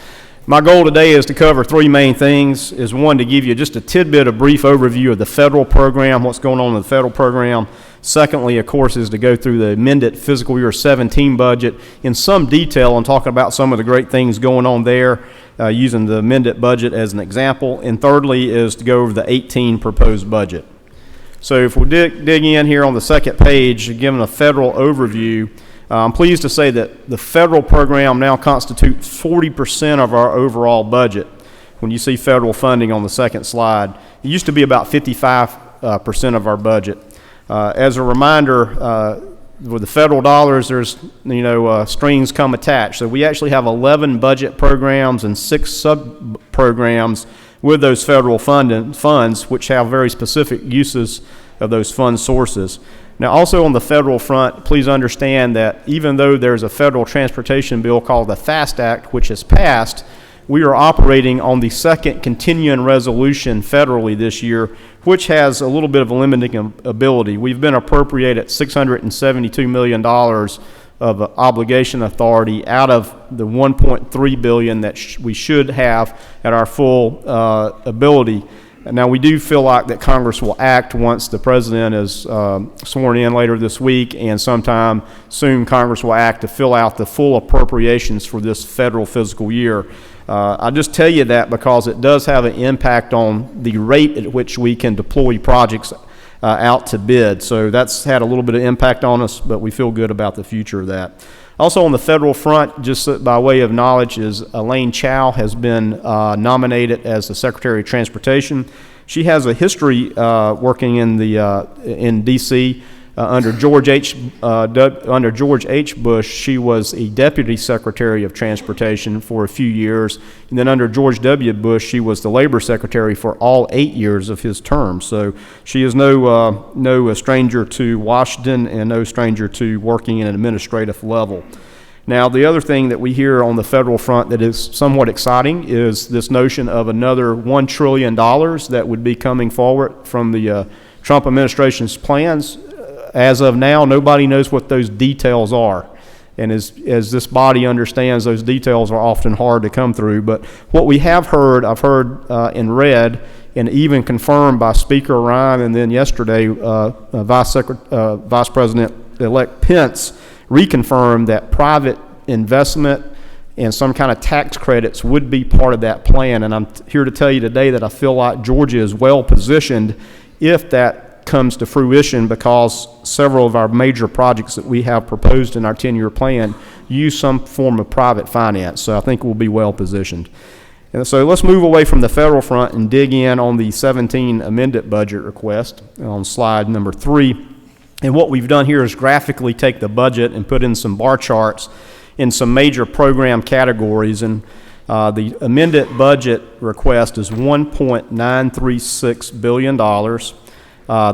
My goal today is to cover three main things. Is one, to give you just a tidbit of brief overview of the federal program, what's going on in the federal program. Secondly, of course, is to go through the amended fiscal year 17 budget in some detail and talk about some of the great things going on there, using the amended budget as an example. And thirdly is to go over the 18 proposed budget. So if we dig in here on the second page, given a federal overview, I'm pleased to say that the federal program now constitutes 40% of our overall budget. When you see federal funding on the second slide, it used to be about 55% of our budget. As a reminder, with the federal dollars, there's strings come attached. So we actually have 11 budget programs and 6 sub-programs with those federal funds, which have very specific uses of those fund sources. Now, also on the federal front, please understand that even though there's a federal transportation bill called the FAST Act, which has passed, we are operating on the second continuing resolution federally this year, which has a little bit of a limiting ability. We've been appropriated $672 million of obligation authority out of the $1.3 billion that we should have at our full ability. Now, we do feel like that Congress will act once the president is sworn in later this week, and sometime soon Congress will act to fill out the full appropriations for this federal fiscal year. I just tell you that because it does have an impact on the rate at which we can deploy projects out to bid. So that's had a little bit of impact on us, but we feel good about the future of that. Also on the federal front, just by way of knowledge, is Elaine Chao has been nominated as the Secretary of Transportation. She has a history working in D.C. Under George H. Bush, she was a Deputy Secretary of Transportation for a few years, and then under George W. Bush, she was the Labor Secretary for all 8 years of his term. So she is no stranger to Washington and no stranger to working at an administrative level. Now, the other thing that we hear on the federal front that is somewhat exciting is this notion of another $1 trillion that would be coming forward from the Trump administration's plans. As of now, nobody knows what those details are. And as this body understands, those details are often hard to come through. But what we have heard, I've heard and read, and even confirmed by Speaker Ryan, and then yesterday, Vice President-elect Pence reconfirmed that private investment and some kind of tax credits would be part of that plan. And I'm here to tell you today that I feel like Georgia is well positioned if that comes to fruition, because several of our major projects that we have proposed in our 10-year plan use some form of private finance. So I think we'll be well positioned. And so let's move away from the federal front and dig in on the 17 amended budget request on slide number 3. And what we've done here is graphically take the budget and put in some bar charts in some major program categories. And the amended budget request is $1.936 billion.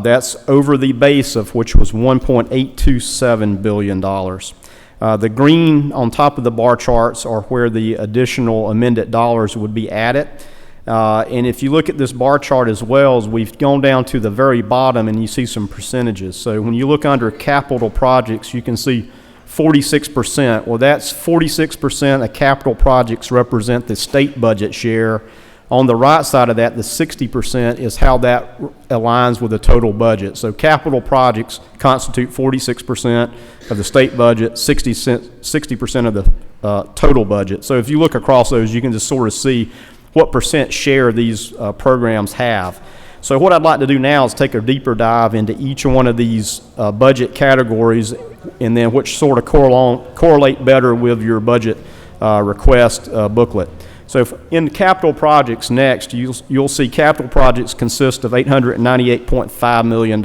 That's over the base of which was $1.827 billion. The green on top of the bar charts are where the additional amended dollars would be added. And if you look at this bar chart as well, as we've gone down to the very bottom and you see some percentages. So when you look under capital projects, you can see 46%. Well, that's 46% of capital projects represent the state budget share. On the right side of that, the 60% is how that aligns with the total budget. So capital projects constitute 46% of the state budget, 60% of the total budget. So if you look across those, you can just sort of see what percent share these programs have. So what I'd like to do now is take a deeper dive into each one of these budget categories and then which sort of correlate better with your budget request booklet. So in capital projects next, you'll see capital projects consist of $898.5 million,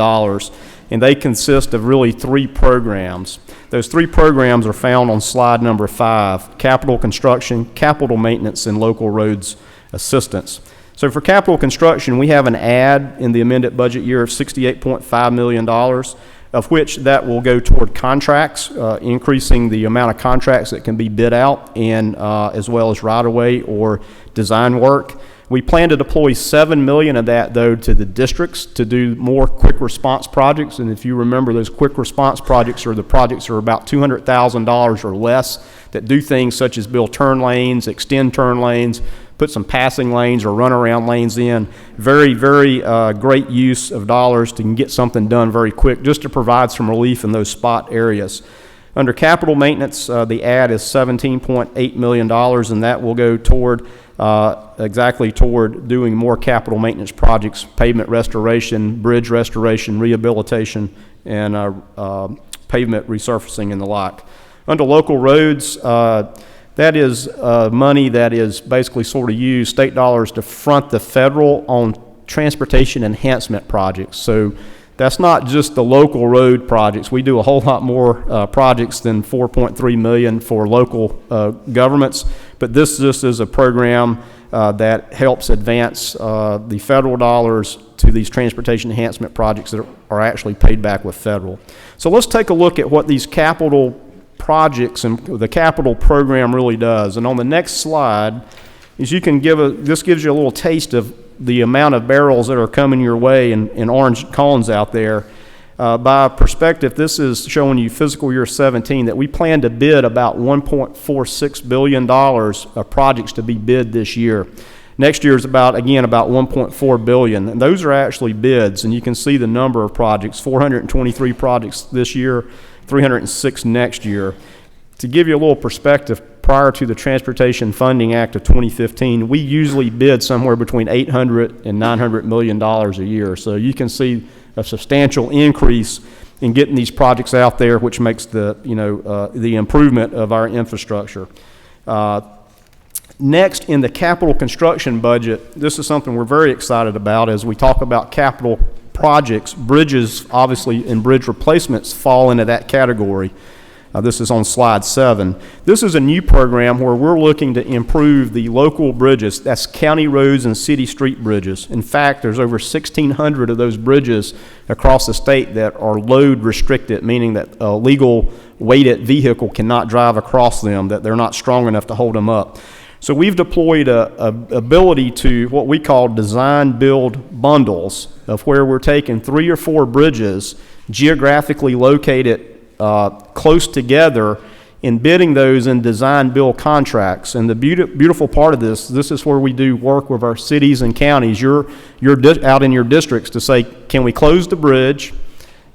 and they consist of really 3 programs. Those 3 programs are found on slide number 5, capital construction, capital maintenance, and local roads assistance. So for capital construction, we have an add in the amended budget year of $68.5 million, of which that will go toward contracts, increasing the amount of contracts that can be bid out, and as well as right-of-way or design work. We plan to deploy $7 million of that, though, to the districts to do more quick response projects. And if you remember, those quick response projects are the projects that are about $200,000 or less that do things such as build turn lanes, extend turn lanes, put some passing lanes or runaround lanes in. Very, very great use of dollars to get something done very quick, just to provide some relief in those spot areas. Under capital maintenance, the add is $17.8 million, and that will go toward exactly toward doing more capital maintenance projects, pavement restoration, bridge restoration, rehabilitation, and pavement resurfacing and the like. Under local roads, that is money that is basically sort of used, state dollars, to front the federal on transportation enhancement projects. So that's not just the local road projects. We do a whole lot more projects than $4.3 million for local governments, but this just is a program that helps advance the federal dollars to these transportation enhancement projects that are actually paid back with federal. So let's take a look at what these capital projects and the capital program really does. And on the next slide, is you can this gives you a little taste of the amount of barrels that are coming your way in orange cones out there. By perspective, this is showing you fiscal year 17 that we plan to bid about $1.46 billion of projects to be bid this year. Next year is about $1.4 billion, and those are actually bids, and you can see the number of projects, 423 projects this year, 306 next year. To give you a little perspective, prior to the Transportation Funding Act of 2015, we usually bid somewhere between $800 and $900 million a year. So you can see a substantial increase in getting these projects out there, which makes the improvement of our infrastructure. Next, in the capital construction budget, this is something we're very excited about as we talk about capital projects. Bridges, obviously, and bridge replacements fall into that category. This is on slide 7. This is a new program where we're looking to improve the local bridges. That's county roads and city street bridges. In fact, there's over 1,600 of those bridges across the state that are load restricted, meaning that a legal weighted vehicle cannot drive across them, that they're not strong enough to hold them up. So we've deployed a ability to what we call design build bundles, of where we're taking 3 or 4 bridges geographically located close together and bidding those in design build contracts. And the beautiful part of this is where we do work with our cities and counties. You're out in your districts to say, can we close the bridge?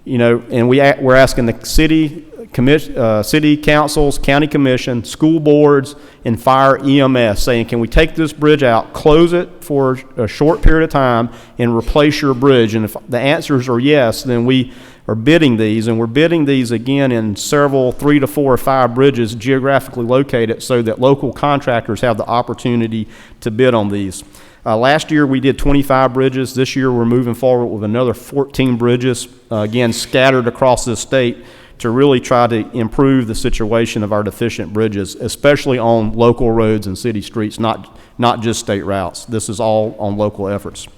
And we're asking the city councils, county commission, school boards, and fire EMS, saying, can we take this bridge out, close it for a short period of time, and replace your bridge? And if the answers are yes, then we are bidding these, and we're bidding these again in several 3 to 4 or 5 bridges geographically located so that local contractors have the opportunity to bid on these. Last year we did 25 bridges. This year we're moving forward with another 14 bridges, again scattered across the state, to really try to improve the situation of our deficient bridges, especially on local roads and city streets, not just state routes. This is all on local efforts.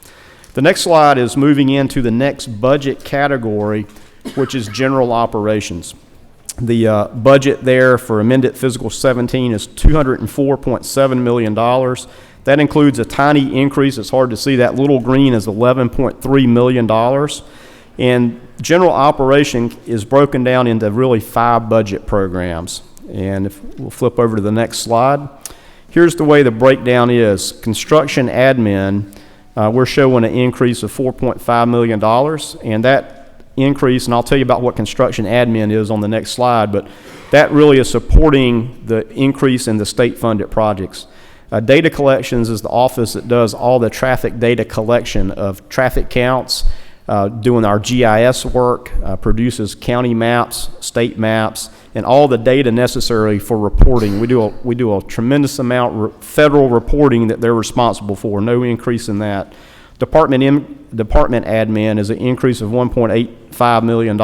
The next slide is moving into the next budget category, which is general operations. The budget there for amended fiscal 17 is $204.7 million. That includes a tiny increase. It's hard to see. That little green is $11.3 million. And general operation is broken down into really 5 budget programs. And if we'll flip over to the next slide. Here's the way the breakdown is. Construction admin, we're showing an increase of $4.5 million. And that increase, and I'll tell you about what construction admin is on the next slide, but that really is supporting the increase in the state-funded projects. Data collections is the office that does all the traffic data collection of traffic counts, doing our GIS work, produces county maps, state maps, and all the data necessary for reporting. We do a tremendous amount federal reporting that they're responsible for. No increase in that. Department admin is an increase of $1.85 million.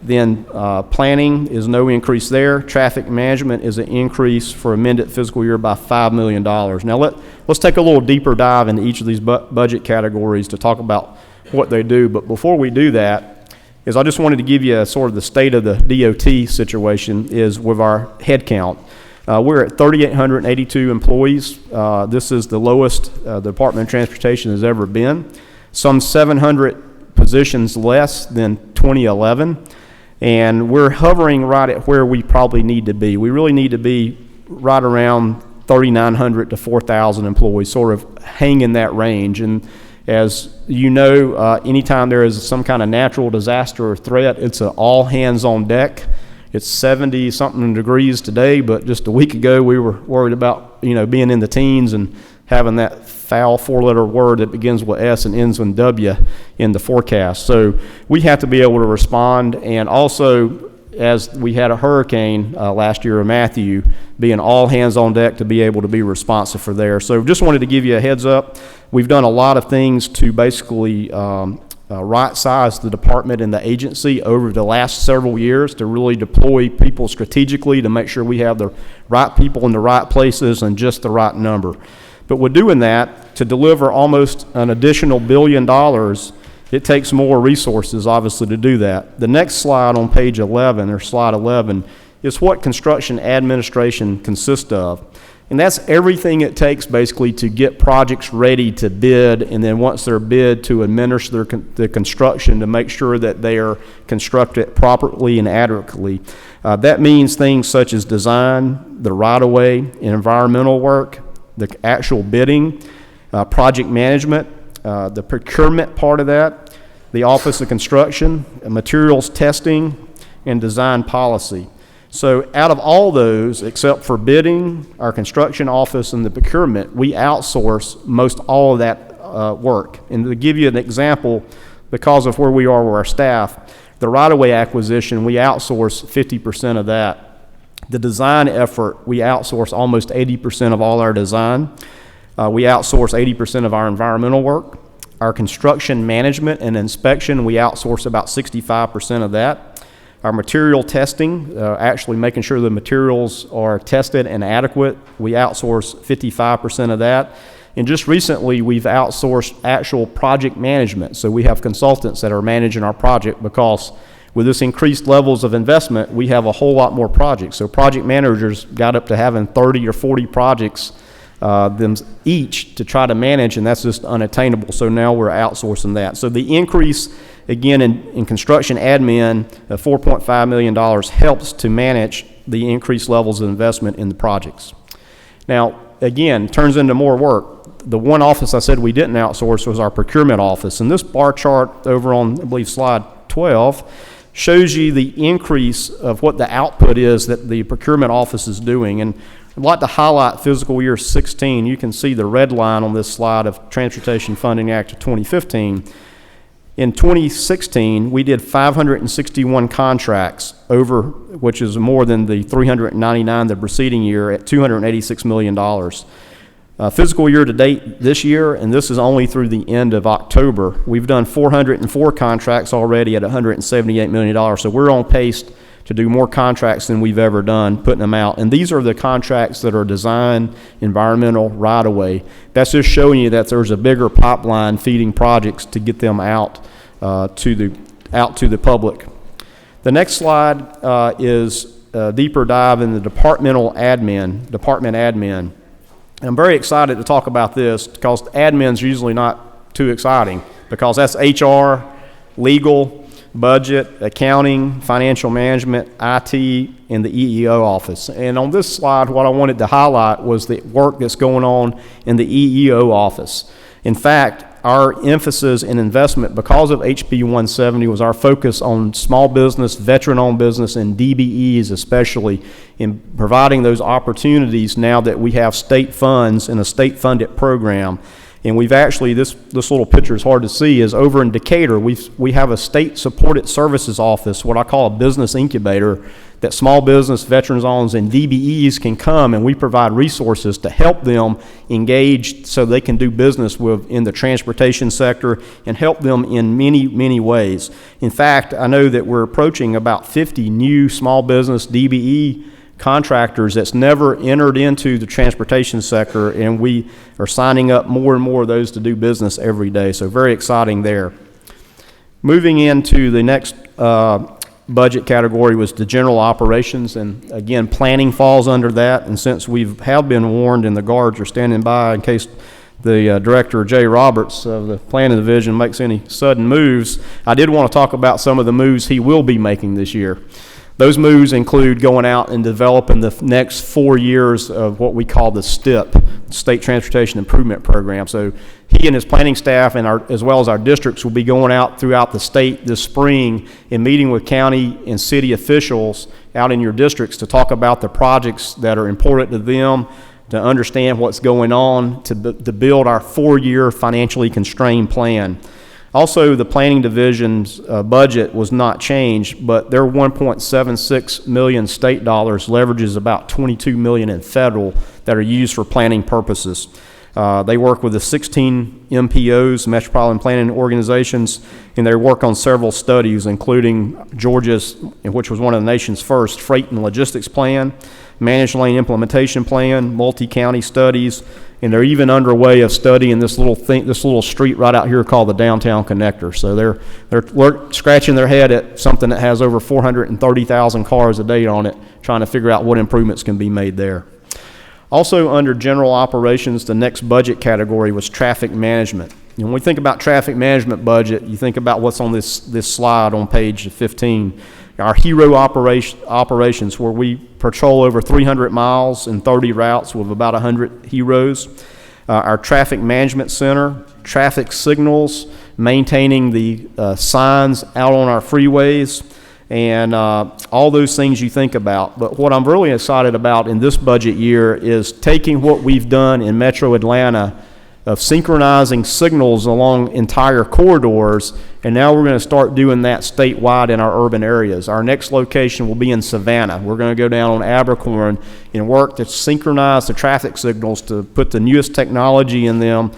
Then planning is no increase there. Traffic management is an increase for amended fiscal year by $5 million. Now let's take a little deeper dive into each of these budget categories to talk about what they do. But before we do that, I just wanted to give you sort of the state of the DOT situation is with our head count. We're at 3,882 employees. This is the lowest the Department of Transportation has ever been. Some 700 positions less than 2011. And we're hovering right at where we probably need to be. We really need to be right around 3,900 to 4,000 employees, sort of hang in that range. And as you know, anytime there is some kind of natural disaster or threat, it's an all hands on deck. It's 70-something degrees today, but just a week ago we were worried about, being in the teens and having that foul 4-letter word that begins with S and ends with W in the forecast. So we have to be able to respond, and also as we had a hurricane last year, Matthew, being all hands on deck to be able to be responsive for there. So just wanted to give you a heads up. We've done a lot of things to basically right-size the department and the agency over the last several years to really deploy people strategically to make sure we have the right people in the right places and just the right number. But we're doing that to deliver almost an additional $1 billion. It takes more resources, obviously, to do that. The next slide on page 11, or slide 11, is what construction administration consists of. And that's everything it takes, basically, to get projects ready to bid, and then once they're bid, to administer the construction to make sure that they are constructed properly and adequately. That means things such as design, the right-of-way, environmental work, the actual bidding, project management, the procurement part of that, the Office of Construction, materials testing, and design policy. So out of all those, except for bidding, our construction office, and the procurement, we outsource most all of that work. And to give you an example, because of where we are with our staff, the right-of-way acquisition, we outsource 50% of that. The design effort, we outsource almost 80% of all our design. We outsource 80% of our environmental work. Our construction management and inspection, we outsource about 65% of that. Our material testing, actually making sure the materials are tested and adequate, we outsource 55% of that. And just recently, we've outsourced actual project management. So we have consultants that are managing our project because with this increased levels of investment, we have a whole lot more projects. So project managers got up to having 30 or 40 projects them each to try to manage, and that's just unattainable. So now we're outsourcing that. So the increase, again, in construction admin of $4.5 million helps to manage the increased levels of investment in the projects. Now, again, turns into more work. The one office I said we didn't outsource was our procurement office. And this bar chart over on, I believe, slide 12, shows you the increase of what the output is that the procurement office is doing. And I'd like to highlight fiscal year 16. You can see the red line on this slide of Transportation Funding Act of 2015. In 2016, we did 561 contracts over, which is more than the 399 the preceding year, at $286 million. Fiscal year to date this year, and this is only through the end of October, we've done 404 contracts already at $178 million. So we're on pace to do more contracts than we've ever done, putting them out. And these are the contracts that are design, environmental, right-of-way. That's just showing you that there's a bigger pipeline feeding projects to get them out to the public. The next slide is a deeper dive in the department admin. And I'm very excited to talk about this because admin's usually not too exciting because that's HR, legal, budget, accounting, financial management, IT, and the EEO office. And on this slide, what I wanted to highlight was the work that's going on in the EEO office. In fact, our emphasis and investment because of HB 170 was our focus on small business, veteran-owned business, and DBEs especially in providing those opportunities now that we have state funds in a state-funded program. And we've actually, this little picture is hard to see, is over in Decatur, we have a state-supported services office, what I call a business incubator, that small business, veterans-owned, and DBEs can come, and we provide resources to help them engage so they can do business in the transportation sector and help them in many, many ways. In fact, I know that we're approaching about 50 new small business DBE contractors that's never entered into the transportation sector, and we are signing up more and more of those to do business every day. So very exciting there. Moving into the next budget category was the general operations, and again, planning falls under that. And since we have been warned and the guards are standing by in case the director, Jay Roberts of the planning division, makes any sudden moves, I did want to talk about some of the moves he will be making this year. Those moves include going out and developing the next 4 years of what we call the STIP, State Transportation Improvement Program. So he and his planning staff, and as well as our districts, will be going out throughout the state this spring and meeting with county and city officials out in your districts to talk about the projects that are important to them, to understand what's going on, to build our 4-year financially constrained plan. Also, the planning division's budget was not changed, but their $1.76 million state dollars leverages about $22 million in federal that are used for planning purposes. They work with the 16 MPOs, Metropolitan Planning Organizations, and they work on several studies, including Georgia's, which was one of the nation's first, Freight and Logistics Plan, Managed Lane Implementation Plan, multi-county studies, and they're even underway of studying this little street right out here called the Downtown Connector. So they're scratching their head at something that has over 430,000 cars a day on it, trying to figure out what improvements can be made there. Also under general operations, the next budget category was traffic management. And when we think about traffic management budget, you think about what's on this slide on page 15. Our hero operations, where we patrol over 300 miles and 30 routes with about 100 heroes. Our traffic management center, traffic signals, maintaining the signs out on our freeways, and all those things you think about. But what I'm really excited about in this budget year is taking what we've done in Metro Atlanta of synchronizing signals along entire corridors, and now we're going to start doing that statewide in our urban areas. Our next location will be in Savannah. We're going to go down on Abercorn and work to synchronize the traffic signals to put the newest technology in them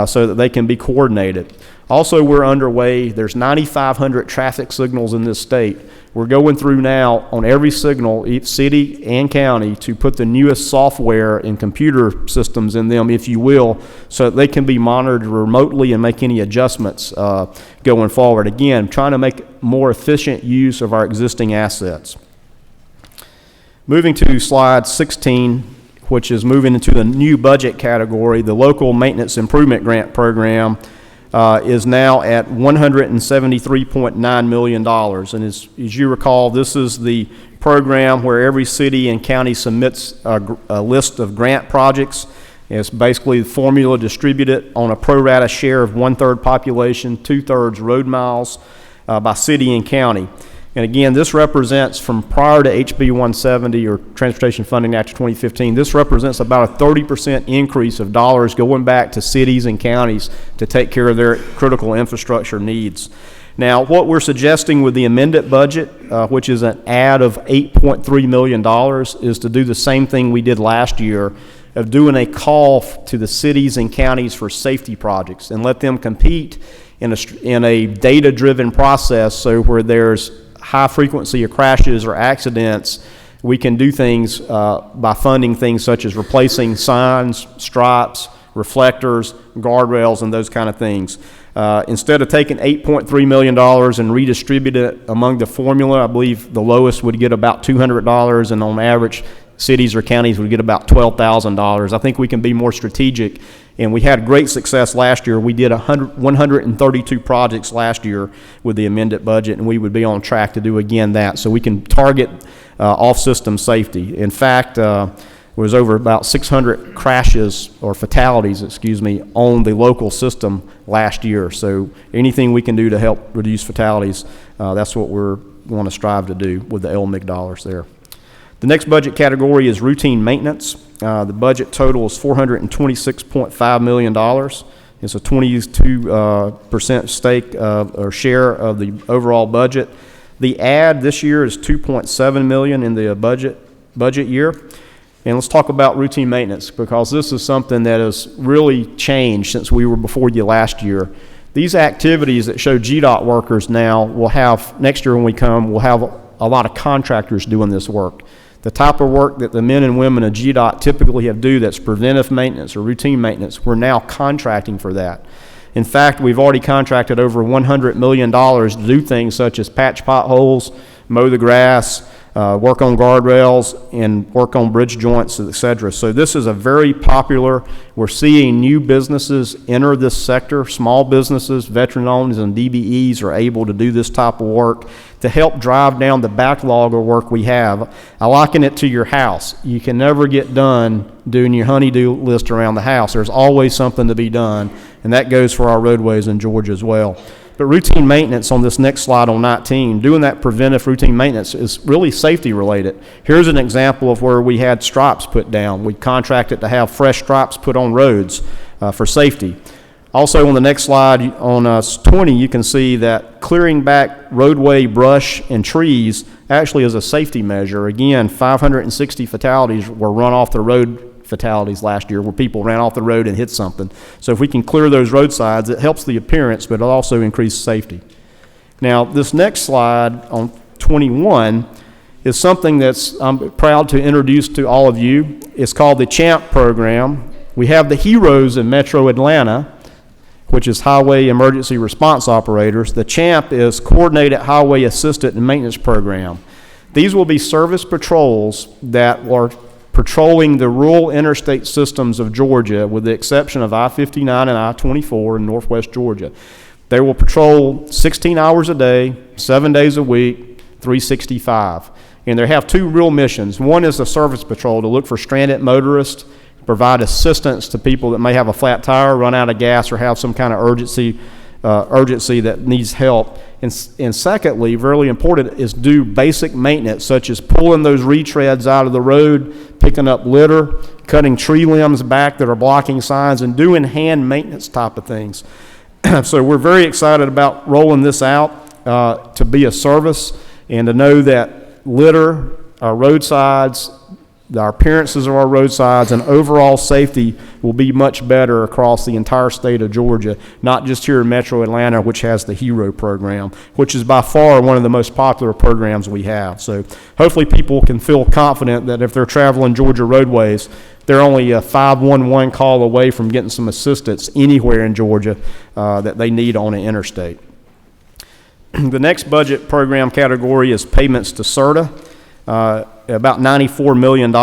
so that they can be coordinated. Also, we're underway. There's 9,500 traffic signals in this state. We're going through now on every signal, each city and county, to put the newest software and computer systems in them, if you will, so that they can be monitored remotely and make any adjustments going forward. Again, trying to make more efficient use of our existing assets. Moving to slide 16, which is moving into the new budget category, the Local Maintenance Improvement Grant Program is now at $173.9 million. And as you recall, this is the program where every city and county submits a list of grant projects. It's basically the formula distributed on a pro rata share of 1/3 population, 2/3 road miles by city and county. And again, this represents, from prior to HB 170 or Transportation Funding Act of 2015, this represents about a 30% increase of dollars going back to cities and counties to take care of their critical infrastructure needs. Now, what we're suggesting with the amended budget, which is an add of $8.3 million, is to do the same thing we did last year of doing a call to the cities and counties for safety projects and let them compete in a data-driven process, so where there's high frequency of crashes or accidents, we can do things by funding things such as replacing signs, stripes, reflectors, guardrails, and those kind of things. Instead of taking $8.3 million and redistribute it among the formula, I believe the lowest would get about $200, and on average, cities or counties would get about $12,000. I think we can be more strategic, and we had great success last year. We did 132 projects last year with the amended budget, and we would be on track to do again that. So we can target off-system safety. In fact, there was over about 600 crashes or fatalities, on the local system last year. So anything we can do to help reduce fatalities, that's what we want to strive to do with the LMIG dollars there. The next budget category is routine maintenance. The budget total is $426.5 million. It's a 22% stake or share of the overall budget. The add this year is $2.7 million in the budget year. And let's talk about routine maintenance, because this is something that has really changed since we were before you last year. These activities that show GDOT workers now will have, next year when we come, we'll have a lot of contractors doing this work. The type of work that the men and women of GDOT typically have do, that's preventive maintenance or routine maintenance, we're now contracting for that. In fact, we've already contracted over $100 million to do things such as patch potholes, mow the grass, work on guardrails, and work on bridge joints, etc. So this is a very popular, we're seeing new businesses enter this sector. Small businesses, veteran-owned, and DBEs are able to do this type of work to help drive down the backlog of work we have. I liken it to your house. You can never get done doing your honey-do list around the house. There's always something to be done, and that goes for our roadways in Georgia as well. But routine maintenance on this next slide on 19, doing that preventive routine maintenance is really safety related. Here's an example of where we had stripes put down. We contracted to have fresh stripes put on roads for safety. Also on the next slide on 20, you can see that clearing back roadway brush and trees actually is a safety measure. Again, 560 fatalities were run off the road fatalities last year, where people ran off the road and hit something. So if we can clear those roadsides, it helps the appearance, but it also increases safety. Now, this next slide on 21 is something that's I'm proud to introduce to all of you. It's called the CHAMP program. We have the heroes in Metro Atlanta, which is Highway Emergency Response Operators. The CHAMP is Coordinated Highway Assistant and Maintenance Program. These will be service patrols that are patrolling the rural interstate systems of Georgia, with the exception of I-59 and I-24 in northwest Georgia. They will patrol 16 hours a day, 7 days a week, 365. And they have two real missions. One is the service patrol, to look for stranded motorists, provide assistance to people that may have a flat tire, run out of gas, or have some kind of urgency that needs help. And secondly, really important, is do basic maintenance, such as pulling those retreads out of the road, picking up litter, cutting tree limbs back that are blocking signs, and doing hand maintenance type of things. So we're very excited about rolling this out to be a service, and to know that litter, our roadsides, our appearances of our roadsides, and overall safety will be much better across the entire state of Georgia, not just here in Metro Atlanta, which has the HERO program, which is by far one of the most popular programs we have. So hopefully people can feel confident that if they're traveling Georgia roadways, they're only a 511 call away from getting some assistance anywhere in Georgia that they need on an interstate. The next budget program category is payments to CERTA. About $94 million.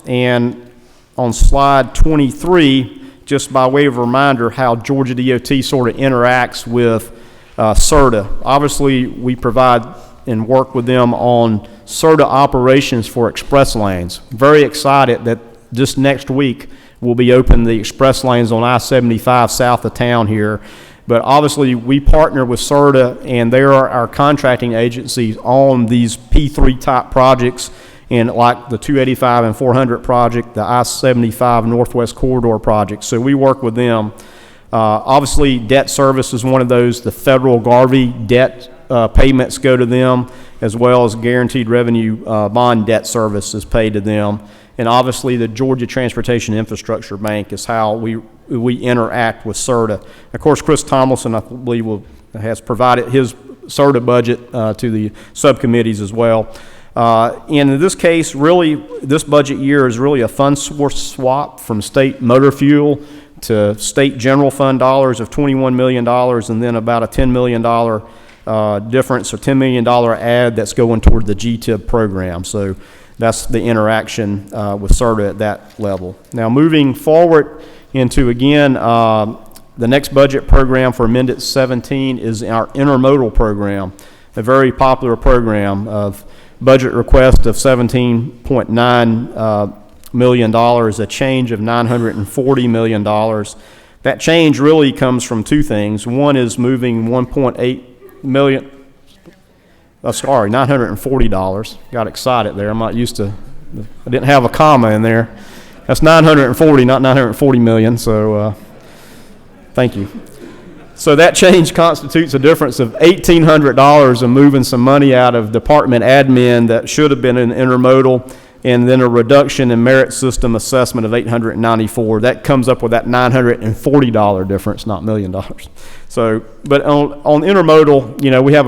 And on slide 23, just by way of a reminder how Georgia DOT sort of interacts with CERTA. Obviously, we provide and work with them on CERTA operations for express lanes. Very excited that just next week we'll be opening the express lanes on I-75 south of town here. But obviously, we partner with CERTA, and they are our contracting agencies on these P3 type projects, and like the 285 and 400 project, the I-75 Northwest Corridor project. So we work with them. Obviously, debt service is one of those. The federal Garvey debt payments go to them, as well as guaranteed revenue bond debt service is paid to them. And obviously, the Georgia Transportation Infrastructure Bank is how we interact with CERTA. Of course, Chris Tomlinson, I believe, has provided his CERTA budget to the subcommittees as well. And in this case, really, this budget year is really a fund source swap from state motor fuel to state general fund dollars of $21 million, and then about a $10 million difference or $10 million add that's going toward the GTIB program. So that's the interaction with CERTA at that level. Now moving forward into, again, the next budget program for amended 17 is our intermodal program, a very popular program of budget request of $17.9 million, a change of $940 million. That change really comes from two things. One is moving $1.8 million, $940. Got excited there. I'm not used to, I didn't have a comma in there. That's 940, not 940 million, so thank you. So that change constitutes a difference of $1,800 of moving some money out of department admin that should have been in intermodal, and then a reduction in merit system assessment of $894. That comes up with that $940 difference, not $1 million. So, but on intermodal, you know, we have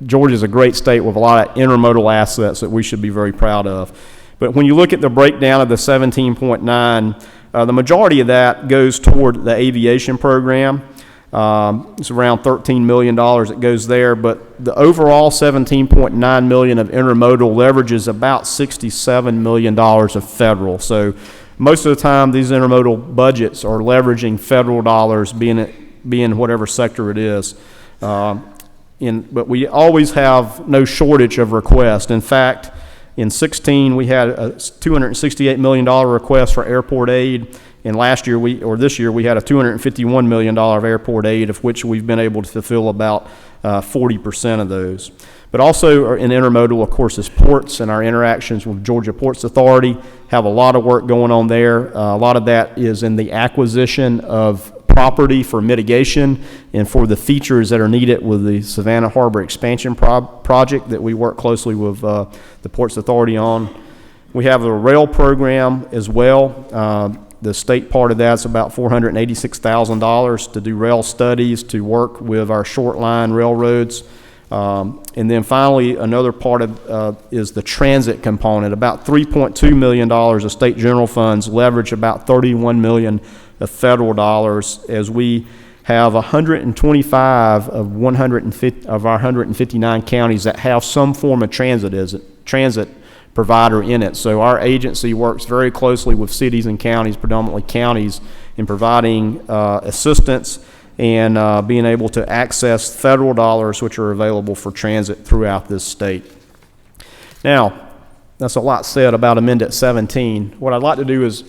Georgia's a great state with a lot of intermodal assets that we should be very proud of. But when you look at the breakdown of the 17.9, the majority of that goes toward the aviation program. It's around $13 million that goes there, but the overall $17.9 million of intermodal leverages about $67 million of federal. So most of the time these intermodal budgets are leveraging federal dollars, being whatever sector it is. But we always have no shortage of requests. In fact, in 16 we had a $268 million request for airport aid. And this year we had a $251 million of airport aid, of which we've been able to fulfill about 40% of those. But also in intermodal, of course, is ports, and our interactions with Georgia Ports Authority have a lot of work going on there. A lot of that is in the acquisition of property for mitigation and for the features that are needed with the Savannah Harbor expansion project that we work closely with the Ports Authority on. We have a rail program as well. The state part of that's about $486,000 to do rail studies, to work with our short line railroads. And then finally, another part of is the transit component. About $3.2 million of state general funds leverage about $31 million of federal dollars, as we have 125 of our 159 counties that have some form of transit provider in it. So our agency works very closely with cities and counties, predominantly counties, in providing assistance and being able to access federal dollars which are available for transit throughout this state. Now, that's a lot said about amendment 17. What I'd like to do is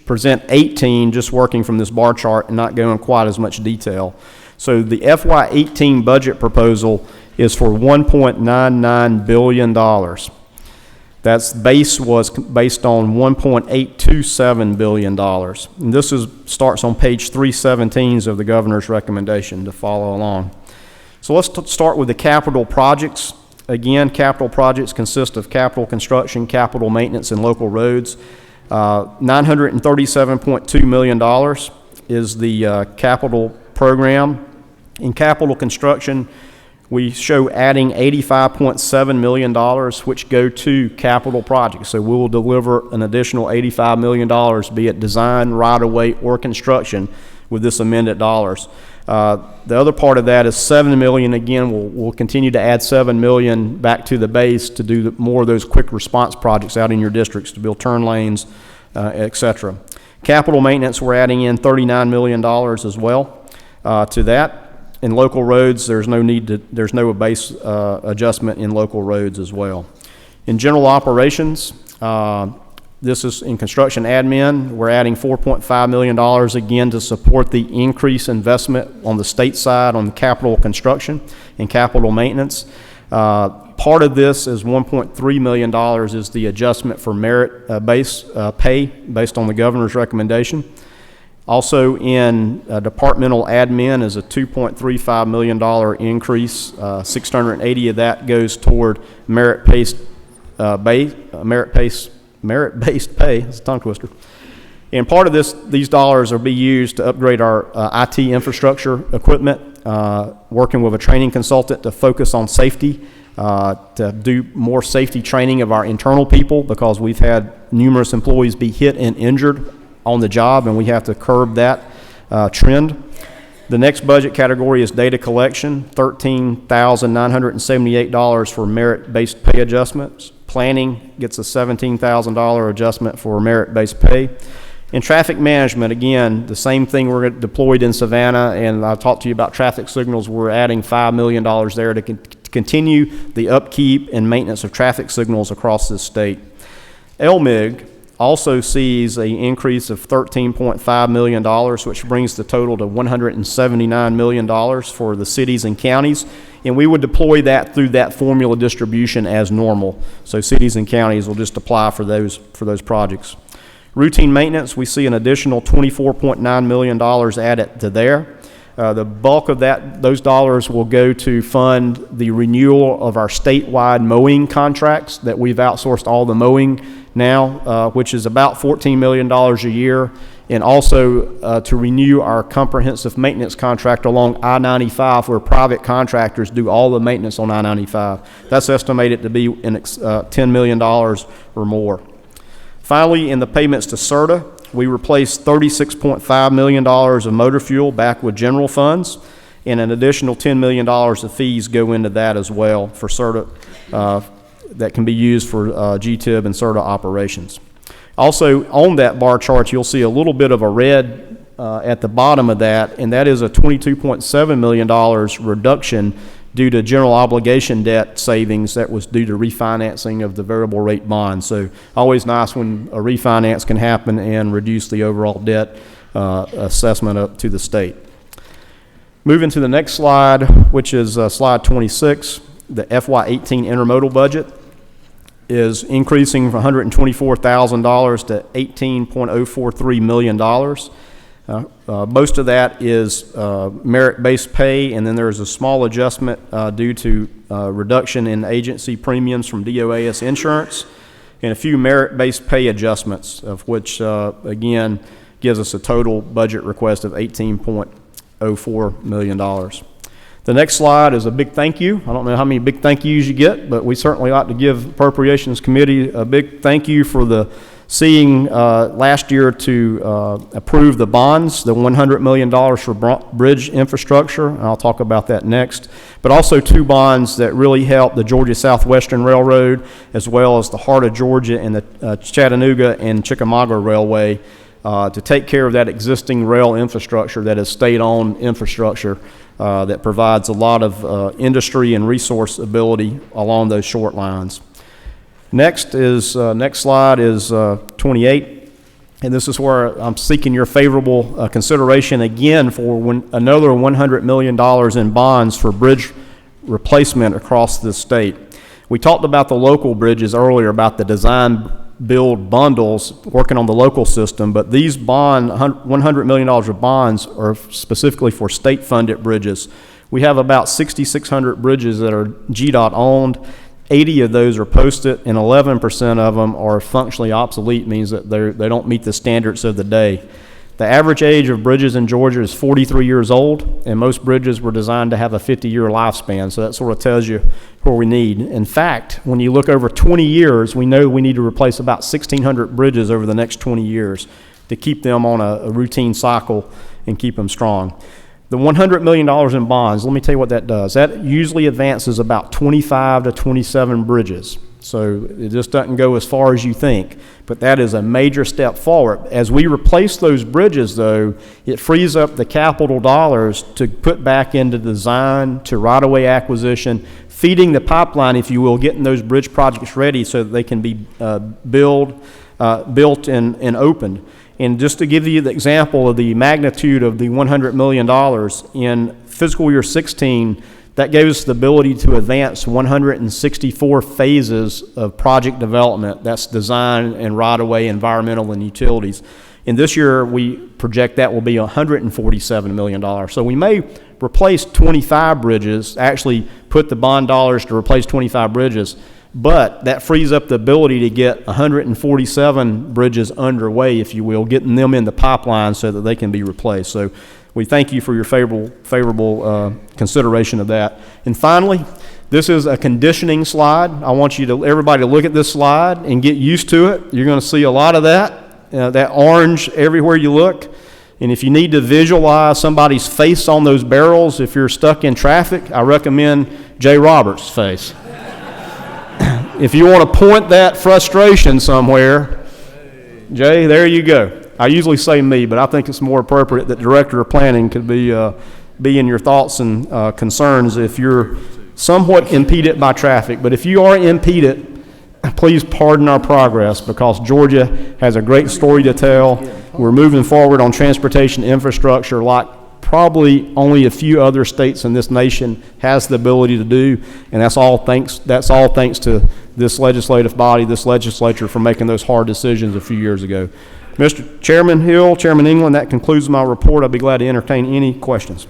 present 18, just working from this bar chart and not going quite as much detail. So the FY18 budget proposal is for $1.99 billion. That's was based on $1.827 billion. And this starts on page 317 of the governor's recommendation to follow along. So let's start with the capital projects. Again, capital projects consist of capital construction, capital maintenance, and local roads. $937.2 million is the capital program. In capital construction, we show adding $85.7 million, which go to capital projects. So we will deliver an additional $85 million, be it design, right-of-way, or construction, with this amended dollars. The other part of that is $7 million. Again, we'll continue to add $7 million back to the base to do more of those quick response projects out in your districts, to build turn lanes, etc. Capital maintenance, we're adding in $39 million as well to that. In local roads, there's no base adjustment in local roads as well. In general operations, this is in construction admin. We're adding $4.5 million again to support the increased investment on the state side on capital construction and capital maintenance. Part of this is $1.3 million is the adjustment for merit base pay based on the governor's recommendation. Also in departmental admin is a $2.35 million increase. 680 of that goes toward merit-based pay. It's a tongue twister. And part of these dollars will be used to upgrade our IT infrastructure equipment, working with a training consultant to focus on safety, to do more safety training of our internal people, because we've had numerous employees be hit and injured on the job, and we have to curb that trend. The next budget category is data collection, $13,978 for merit-based pay adjustments. Planning gets a $17,000 adjustment for merit-based pay. In traffic management, again, the same thing we're deployed in Savannah, and I talked to you about traffic signals. We're adding $5 million there to continue the upkeep and maintenance of traffic signals across this state. LMIG also sees an increase of $13.5 million, which brings the total to $179 million for the cities and counties, and we would deploy that through that formula distribution as normal. So cities and counties will just apply for those projects. Routine maintenance, we see an additional $24.9 million added to there. The bulk of those dollars will go to fund the renewal of our statewide mowing contracts that we've outsourced all the mowing now, which is about $14 million a year, and also to renew our comprehensive maintenance contract along I-95, where private contractors do all the maintenance on I-95. That's estimated to be $10 million or more. Finally, in the payments to CERTA, we replaced $36.5 million of motor fuel back with general funds, and an additional $10 million of fees go into that as well for CERTA that can be used for GTIB and CERTA operations. Also, on that bar chart, you'll see a little bit of a red at the bottom of that, and that is a $22.7 million reduction due to general obligation debt savings that was due to refinancing of the variable rate bonds. So always nice when a refinance can happen and reduce the overall debt assessment up to the state. Moving to the next slide, which is slide 26, the FY18 intermodal budget is increasing from $124,000 to $18.043 million. Most of that is merit-based pay, and then there's a small adjustment due to reduction in agency premiums from DOAS insurance, and a few merit-based pay adjustments, of which, again, gives us a total budget request of $18.04 million. The next slide is a big thank you. I don't know how many big thank yous you get, but we certainly like to give Appropriations Committee a big thank you for seeing last year to approve the bonds, the $100 million for bridge infrastructure, and I'll talk about that next, but also two bonds that really help the Georgia Southwestern Railroad, as well as the Heart of Georgia and the Chattanooga and Chickamauga Railway, to take care of that existing rail infrastructure that is state-owned infrastructure that provides a lot of industry and resource ability along those short lines. Next slide is 28, and this is where I'm seeking your favorable consideration again for another $100 million in bonds for bridge replacement across the state. We talked about the local bridges earlier, about the design build bundles working on the local system, but these $100 million of bonds are specifically for state-funded bridges. We have about 6,600 bridges that are GDOT owned. 80 of those are posted, and 11% of them are functionally obsolete, means that they don't meet the standards of the day. The average age of bridges in Georgia is 43 years old, and most bridges were designed to have a 50-year lifespan, so that sort of tells you where we need. In fact, when you look over 20 years, we know we need to replace about 1,600 bridges over the next 20 years to keep them on a routine cycle and keep them strong. The $100 million in bonds, let me tell you what that does. That usually advances about 25 to 27 bridges. So it just doesn't go as far as you think, but that is a major step forward. As we replace those bridges, though, it frees up the capital dollars to put back into design, to right-of-way acquisition, feeding the pipeline, if you will, getting those bridge projects ready so that they can be built and opened. And just to give you the example of the magnitude of the $100 million, in fiscal year 16, that gave us the ability to advance 164 phases of project development. That's design and right-of-way, environmental, and utilities. And this year, we project that will be $147 million. So we may replace 25 bridges, actually put the bond dollars to replace 25 bridges, but that frees up the ability to get 147 bridges underway, if you will, getting them in the pipeline so that they can be replaced. So we thank you for your favorable consideration of that. And finally, this is a conditioning slide. I want everybody to look at this slide and get used to it. You're going to see a lot of that, that orange everywhere you look. And if you need to visualize somebody's face on those barrels, if you're stuck in traffic, I recommend Jay Roberts' face. If you want to point that frustration somewhere, Jay, there you go. I usually say me, but I think it's more appropriate that Director of Planning could be in your thoughts and concerns if you're somewhat impeded by traffic. But if you are impeded, please pardon our progress, because Georgia has a great story to tell. We're moving forward on transportation infrastructure like probably only a few other states in this nation has the ability to do, and that's all thanks to this legislative body, this legislature, for making those hard decisions a few years ago. Mr. Chairman Hill, Chairman England, that concludes my report. I'd be glad to entertain any questions.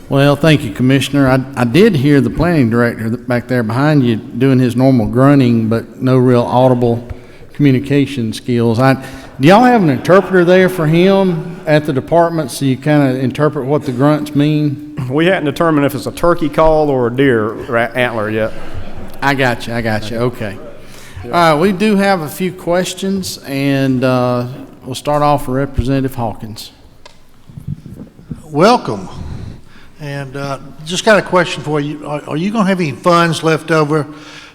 Well, thank you, Commissioner. I did hear the planning director back there behind you doing his normal grunting, but no real audible communication skills. Do y'all have an interpreter there for him at the department so you kind of interpret what the grunts mean? We hadn't determined if it's a turkey call or a deer antler yet. I got you. Okay. All right, we do have a few questions, and we'll start off with Representative Hawkins. Welcome. And just got a question for you. Are you going to have any funds left over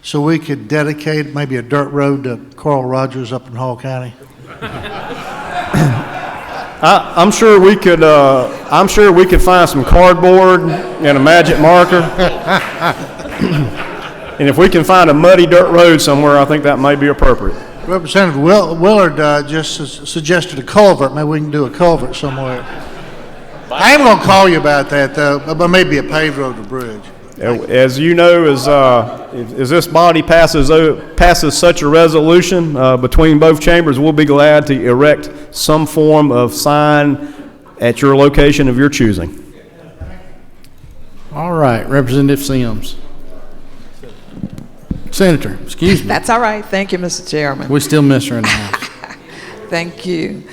so we could dedicate maybe a dirt road to Carl Rogers up in Hall County? I'm sure we could find some cardboard and a magic marker. And if we can find a muddy dirt road somewhere, I think that may be appropriate. Representative Willard just suggested a culvert. Maybe we can do a culvert somewhere. I am going to call you about that, though, but maybe a paved road or bridge. As you know, as this body passes such a resolution between both chambers, we'll be glad to erect some form of sign at your location of your choosing. All right, Representative Sims. Senator, excuse me. That's all right. Thank you, Mr. Chairman. We still miss her in the house. Thank you.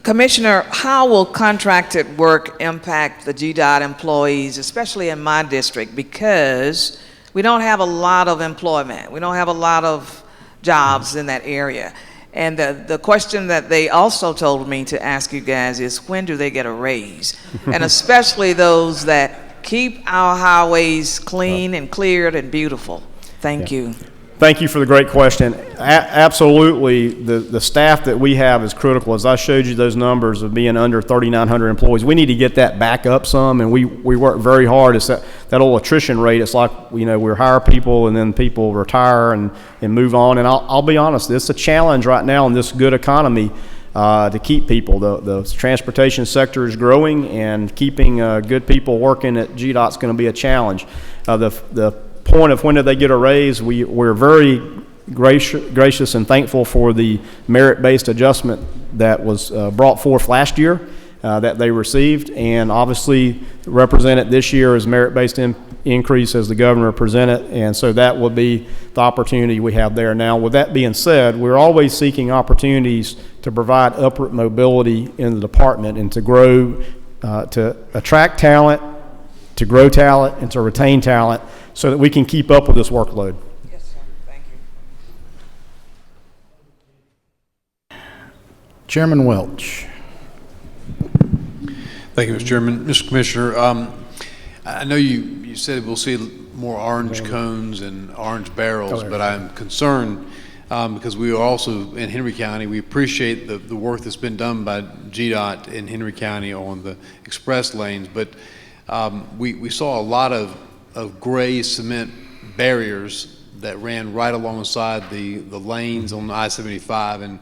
Commissioner, how will contracted work impact the GDOT employees, especially in my district? Because we don't have a lot of employment. We don't have a lot of jobs in that area. And the question that they also told me to ask you guys is, when do they get a raise? And especially those that keep our highways clean and cleared and beautiful. Thank you. Thank you for the great question. Absolutely, the staff that we have is critical. As I showed you those numbers of being under 3,900 employees, we need to get that back up some, and we work very hard. It's that old attrition rate. It's like, we hire people and then people retire and move on. And I'll be honest, it's a challenge right now in this good economy to keep people. The transportation sector is growing, and keeping good people working at GDOT is going to be a challenge. The point of when did they get a raise, we're very gracious and thankful for the merit-based adjustment that was brought forth last year that they received, and obviously represented this year as merit-based increase as the governor presented, and so that will be the opportunity we have there. Now, with that being said, we're always seeking opportunities to provide upward mobility in the department and to grow, to attract talent, to grow talent, and to retain talent, so that we can keep up with this workload. Yes, sir. Thank you. Chairman Welch. Thank you, Mr. Chairman. Mr. Commissioner, I know you said we'll see more orange cones and orange barrels, but I'm concerned because we are also in Henry County. We appreciate the work that's been done by GDOT in Henry County on the express lanes, but we saw a lot of gray cement barriers that ran right alongside the lanes on I-75, and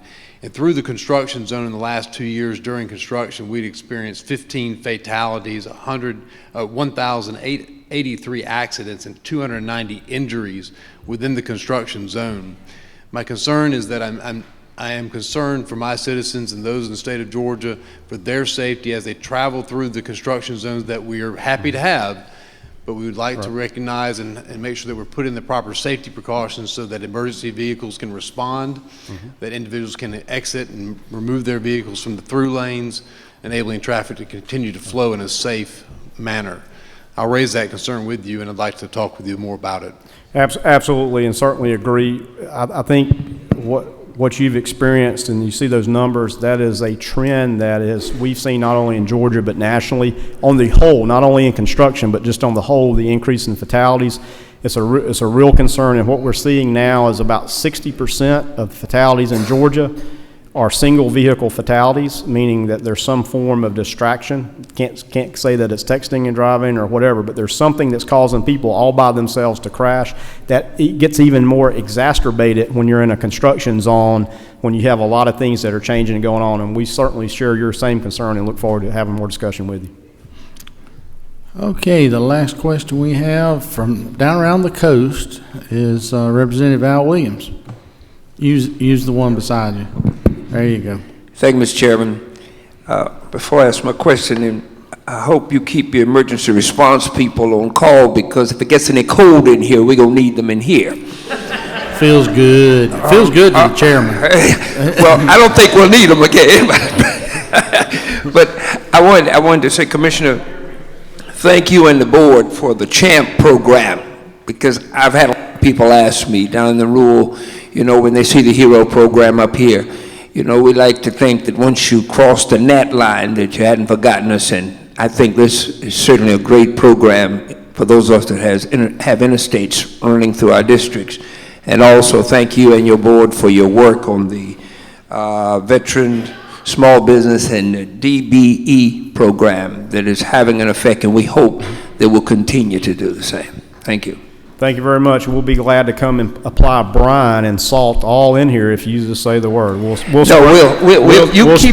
through the construction zone in the last 2 years during construction, we'd experienced 15 fatalities, 1,083 accidents, and 290 injuries within the construction zone. My concern is that I am concerned for my citizens and those in the state of Georgia for their safety as they travel through the construction zones that we are happy to have, but we would like to recognize and make sure that we're putting the proper safety precautions so that emergency vehicles can respond, that individuals can exit and remove their vehicles from the through lanes, enabling traffic to continue to flow in a safe manner. I'll raise that concern with you, and I'd like to talk with you more about it. Absolutely, and certainly agree. I think what what you've experienced and you see those numbers, that is a trend that we've seen not only in Georgia but nationally on the whole, not only in construction but just on the whole, the increase in fatalities. It's a real concern, and what we're seeing now is about 60% of fatalities in Georgia are single vehicle fatalities, meaning that there's some form of distraction. Can't say that it's texting and driving or whatever, but there's something that's causing people all by themselves to crash. That it gets even more exacerbated when you're in a construction zone, when you have a lot of things that are changing and going on, and we certainly share your same concern and look forward to having more discussion with you. Okay, the last question we have from down around the coast is Representative Al Williams. Use the one beside you. There you go. Thank you, Mr. Chairman. Before I ask my question, and I hope you keep your emergency response people on call, because if it gets any cold in here, we're going to need them in here. Feels good. Feels good to the chairman. Well, I don't think we'll need them again. But I wanted to say, Commissioner, thank you and the board for the CHAMP program, because I've had people ask me down in the rural, when they see the HERO program up here, we like to think that once you cross the net line that you hadn't forgotten us, and I think this is certainly a great program for those of us that have interstates running through our districts. And also thank you and your board for your work on the veteran small business and the DBE program that is having an effect, and we hope that we'll continue to do the same. Thank you. Thank you very much. We'll be glad to come and apply brine and salt all in here if you just say the word. You keep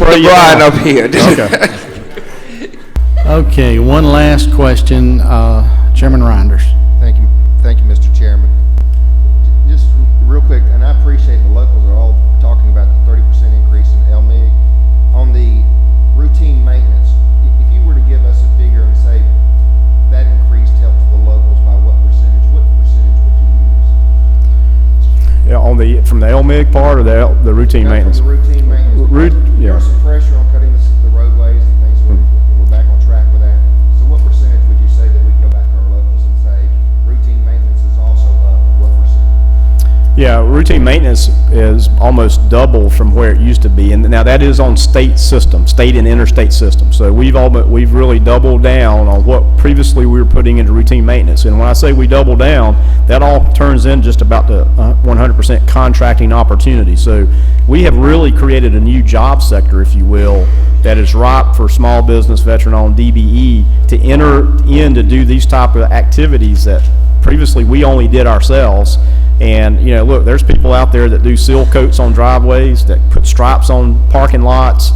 the brine up here. Okay. Okay, one last question, Chairman Reinders. Thank you, Mr. Chairman. Just real quick, and I appreciate the locals are all talking about the 30% increase in LMIG. On the routine maintenance, if you were to give us a figure and say that increased helped the locals by what percentage would you use? Yeah, from the LMIG part or the routine maintenance? From the routine maintenance. There's some pressure on cutting the roadways and things, and we're back on track with that. So what percentage would you say that we can go back to our locals and say routine maintenance is also up? What percent? Yeah, routine maintenance is almost double from where it used to be, and now that is on state and interstate systems. So we've really doubled down on what previously we were putting into routine maintenance. And when I say we double down, that all turns in just about the 100% contracting opportunity. So we have really created a new job sector, if you will, that is ripe for small business, veteran-owned, DBE to enter in to do these type of activities that previously we only did ourselves. And look, there's people out there that do seal coats on driveways, that put stripes on parking lots,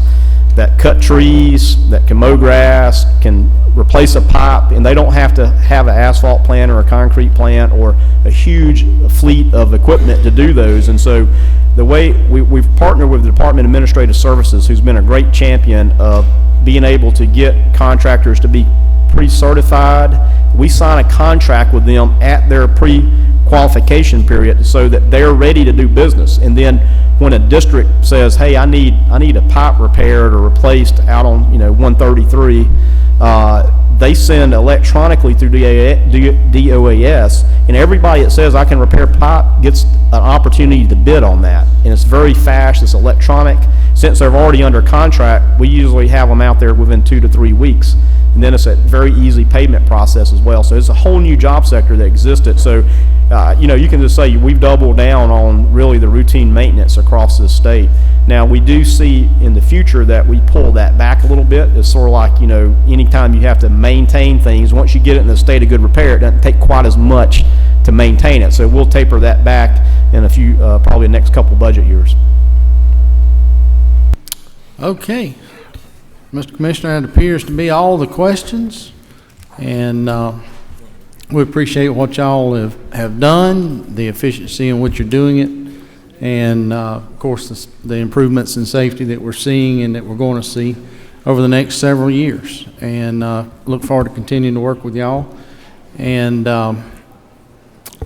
that cut trees, that can mow grass, can replace a pipe, and they don't have to have an asphalt plant or a concrete plant or a huge fleet of equipment to do those. And so the way we've partnered with the Department of Administrative Services, who's been a great champion of being able to get contractors to be pre-certified. We sign a contract with them at their pre-qualification period so that they're ready to do business. And then when a district says, hey, I need a pipe repaired or replaced out on 133, they send electronically through DOAS, and everybody that says I can repair pipe gets an opportunity to bid on that. And it's very fast, it's electronic. Since they're already under contract, we usually have them out there within 2 to 3 weeks. And then it's a very easy payment process as well. So it's a whole new job sector that existed. So, you can just say we've doubled down on really the routine maintenance across this state. Now, we do see in the future that we pull that back a little bit. It's sort of like, anytime you have to maintain things, once you get it in a state of good repair, it doesn't take quite as much to maintain it. So we'll taper that back in a few, probably the next couple budget years. Okay. Mr. Commissioner, that appears to be all the questions, and we appreciate what y'all have done, the efficiency in which you're doing it, and of course the improvements in safety that we're seeing and that we're going to see over the next several years. And look forward to continuing to work with y'all. And I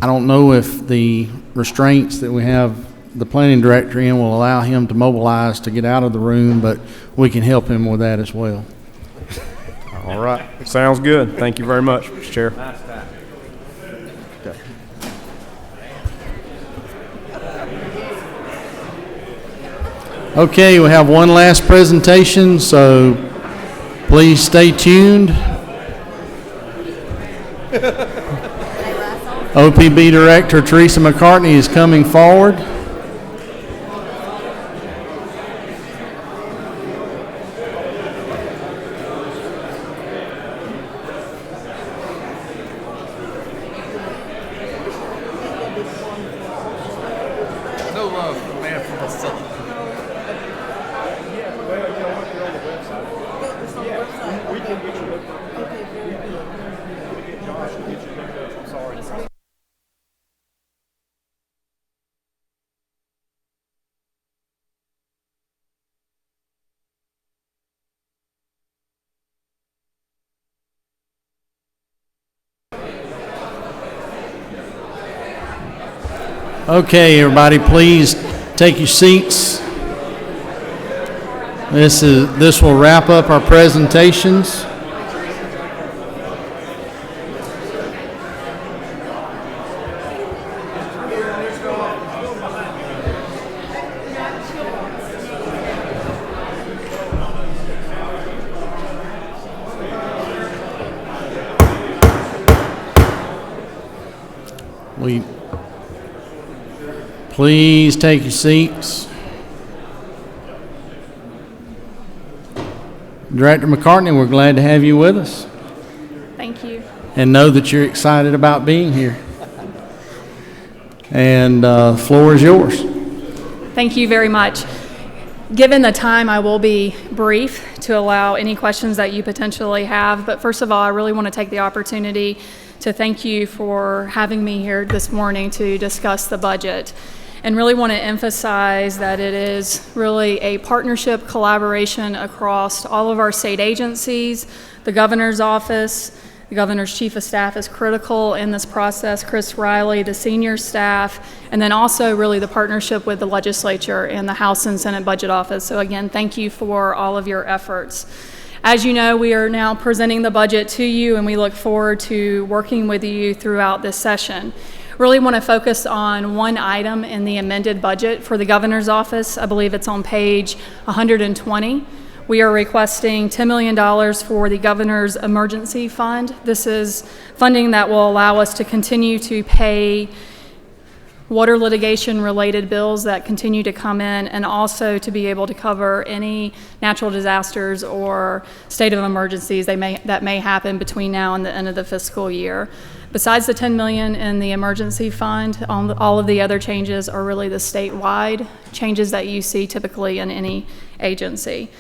don't know if the restraints that we have the planning director in will allow him to mobilize to get out of the room, but we can help him with that as well. All right. Sounds good. Thank you very much, Mr. Chair. Okay. Okay, we have one last presentation, so please stay tuned. OPB Director Teresa McCartney is coming forward. No love, man, for myself. Okay, everybody, please take your seats. This will wrap up our presentations. Please take your seats. Director McCartney, we're glad to have you with us. Thank you. And know that you're excited about being here. And the floor is yours. Thank you very much. Given the time, I will be brief to allow any questions that you potentially have. But first of all, I really want to take the opportunity to thank you for having me here this morning to discuss the budget. And really want to emphasize that it is really a partnership collaboration across all of our state agencies. The governor's office, the governor's chief of staff is critical in this process, Chris Riley, the senior staff, and then also really the partnership with the legislature and the House and Senate Budget Office. So again, thank you for all of your efforts. As you know, we are now presenting the budget to you, and we look forward to working with you throughout this session. Really want to focus on one item in the amended budget for the governor's office. I believe it's on page 120. We are requesting $10 million for the governor's emergency fund. This is funding that will allow us to continue to pay water litigation related bills that continue to come in, and also to be able to cover any natural disasters or state of emergencies that may happen between now and the end of the fiscal year. Besides the $10 million in the emergency fund, all of the other changes are really the statewide changes that you see typically in any agency.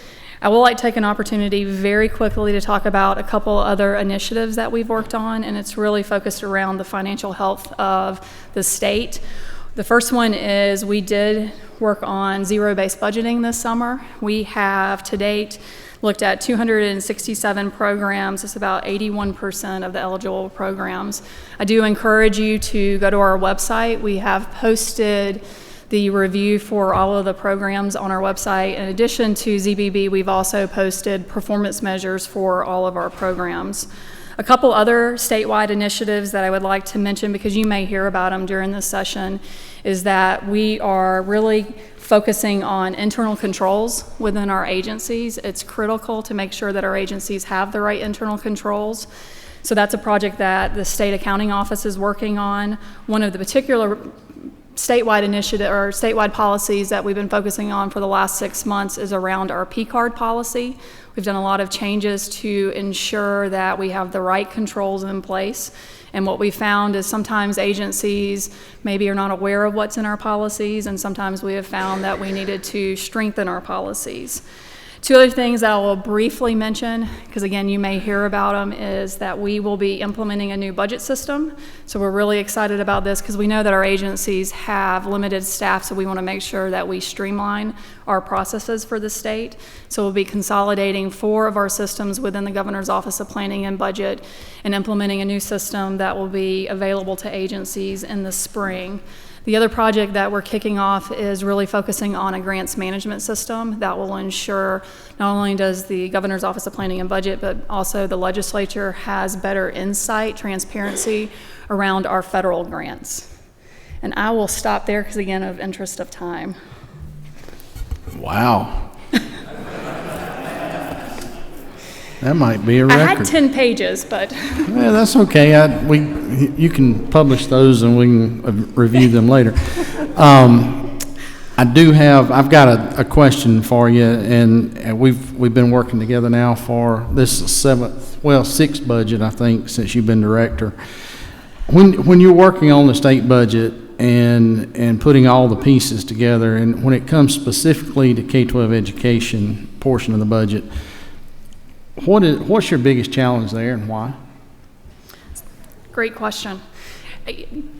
I would like to take an opportunity very quickly to talk about a couple other initiatives that we've worked on, and it's really focused around the financial health of the state. The first one is we did work on zero-based budgeting this summer. We have to date looked at 267 programs. It's about 81% of the eligible programs. I do encourage you to go to our website. We have posted the review for all of the programs on our website. In addition to ZBB, we've also posted performance measures for all of our programs. A couple other statewide initiatives that I would like to mention, because you may hear about them during this session, is that we are really focusing on internal controls within our agencies. It's critical to make sure that our agencies have the right internal controls. So that's a project that the state accounting office is working on. One of the particular statewide initiative or statewide policies that we've been focusing on for the last 6 months is around our P-card policy. We've done a lot of changes to ensure that we have the right controls in place. And what we found is sometimes agencies maybe are not aware of what's in our policies, and sometimes we have found that we needed to strengthen our policies. Two other things that I will briefly mention, because again, you may hear about them, is that we will be implementing a new budget system. So we're really excited about this because we know that our agencies have limited staff, so we want to make sure that we streamline our processes for the state. So we'll be consolidating 4 of our systems within the Governor's Office of Planning and Budget and implementing a new system that will be available to agencies in the spring. The other project that we're kicking off is really focusing on a grants management system that will ensure not only does the Governor's Office of Planning and Budget, but also the legislature has better insight, transparency around our federal grants. And I will stop there because, again, of interest of time. Wow. That might be a I record. had 10 pages, but Yeah, that's okay. You can publish those and we can review them later. I've got a question for you, and we've been working together now for this sixth budget, I think, since you've been director. When you're working on the state budget and putting all the pieces together, and when it comes specifically to K-12 education portion of the budget, what's your biggest challenge there and why? great question.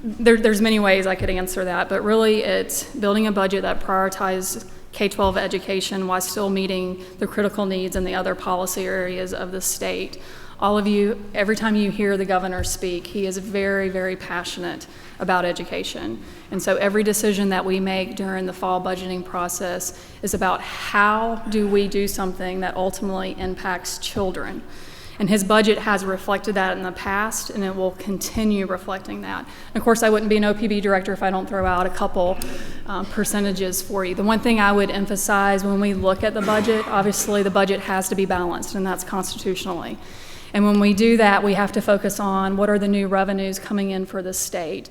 There's many ways I could answer that, but really it's building a budget that prioritizes K-12 education while still meeting the critical needs in the other policy areas of the state. All of you, every time you hear the governor speak, he is very, very passionate about education. And so every decision that we make during the fall budgeting process is about how do we do something that ultimately impacts children. And his budget has reflected that in the past, and it will continue reflecting that. And of course, I wouldn't be an OPB director if I don't throw out a couple percentages for you. The one thing I would emphasize when we look at the budget, obviously the budget has to be balanced, and that's constitutionally. And when we do that, we have to focus on what are the new revenues coming in for the state.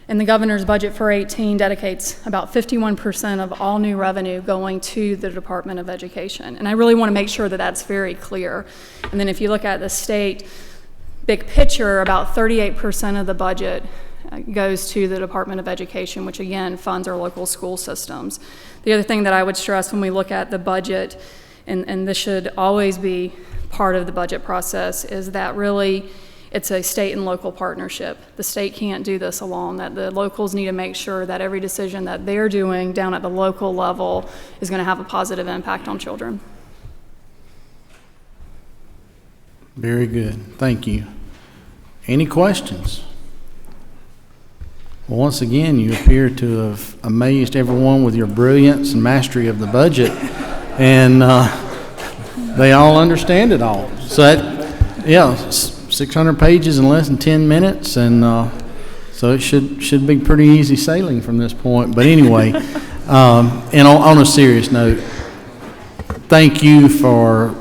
And the governor's budget for 18 dedicates about 51% of all new revenue going to the Department of Education. And I really want to make sure that that's very clear. And then if you look at the state, big picture, about 38% of the budget goes to the Department of Education, which again funds our local school systems. The other thing that I would stress when we look at the budget, and this should always be part of the budget process, is that really it's a state and local partnership. The state can't do this alone, that the locals need to make sure that every decision that they're doing down at the local level is going to have a positive impact on children. Very good. Thank you. Any questions? Well, once again, you appear to have amazed everyone with your brilliance and mastery of the budget, and they all understand it all. So that, yeah, 600 pages in less than 10 minutes, and so it should be pretty easy sailing from this point. But anyway, and on a serious note, thank you for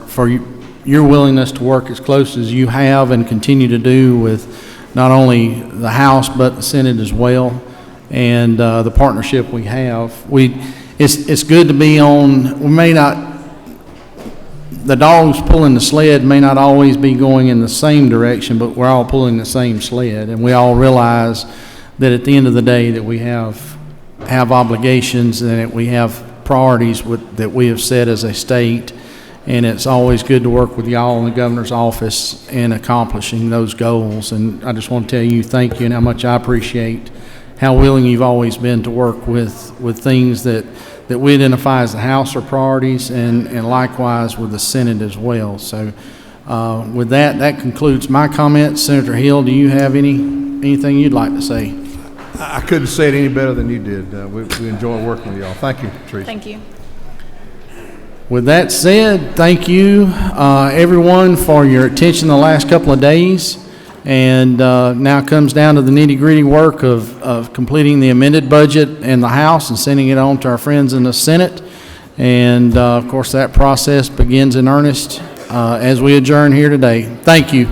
your willingness to work as close as you have and continue to do with not only the House but the Senate as well, and the partnership we have. It's good to be on. We may not. The dogs pulling the sled may not always be going in the same direction, but we're all pulling the same sled, and we all realize that at the end of the day that we have obligations and that we have priorities that we have set as a state, and it's always good to work with y'all in the governor's office in accomplishing those goals. And I just want to tell you thank you and how much I appreciate how willing you've always been to work with things that we identify as the House or priorities, and likewise with the Senate as well. So with that concludes my comments. Senator Hill, do you have anything you'd like to say? I couldn't say it any better than you did. We enjoy working with y'all. Thank you, Teresa. Thank you. With that said, thank you everyone for your attention the last couple of days. And now it comes down to the nitty-gritty work of completing the amended budget in the House and sending it on to our friends in the Senate. And of course, that process begins in earnest as we adjourn here today. Thank you.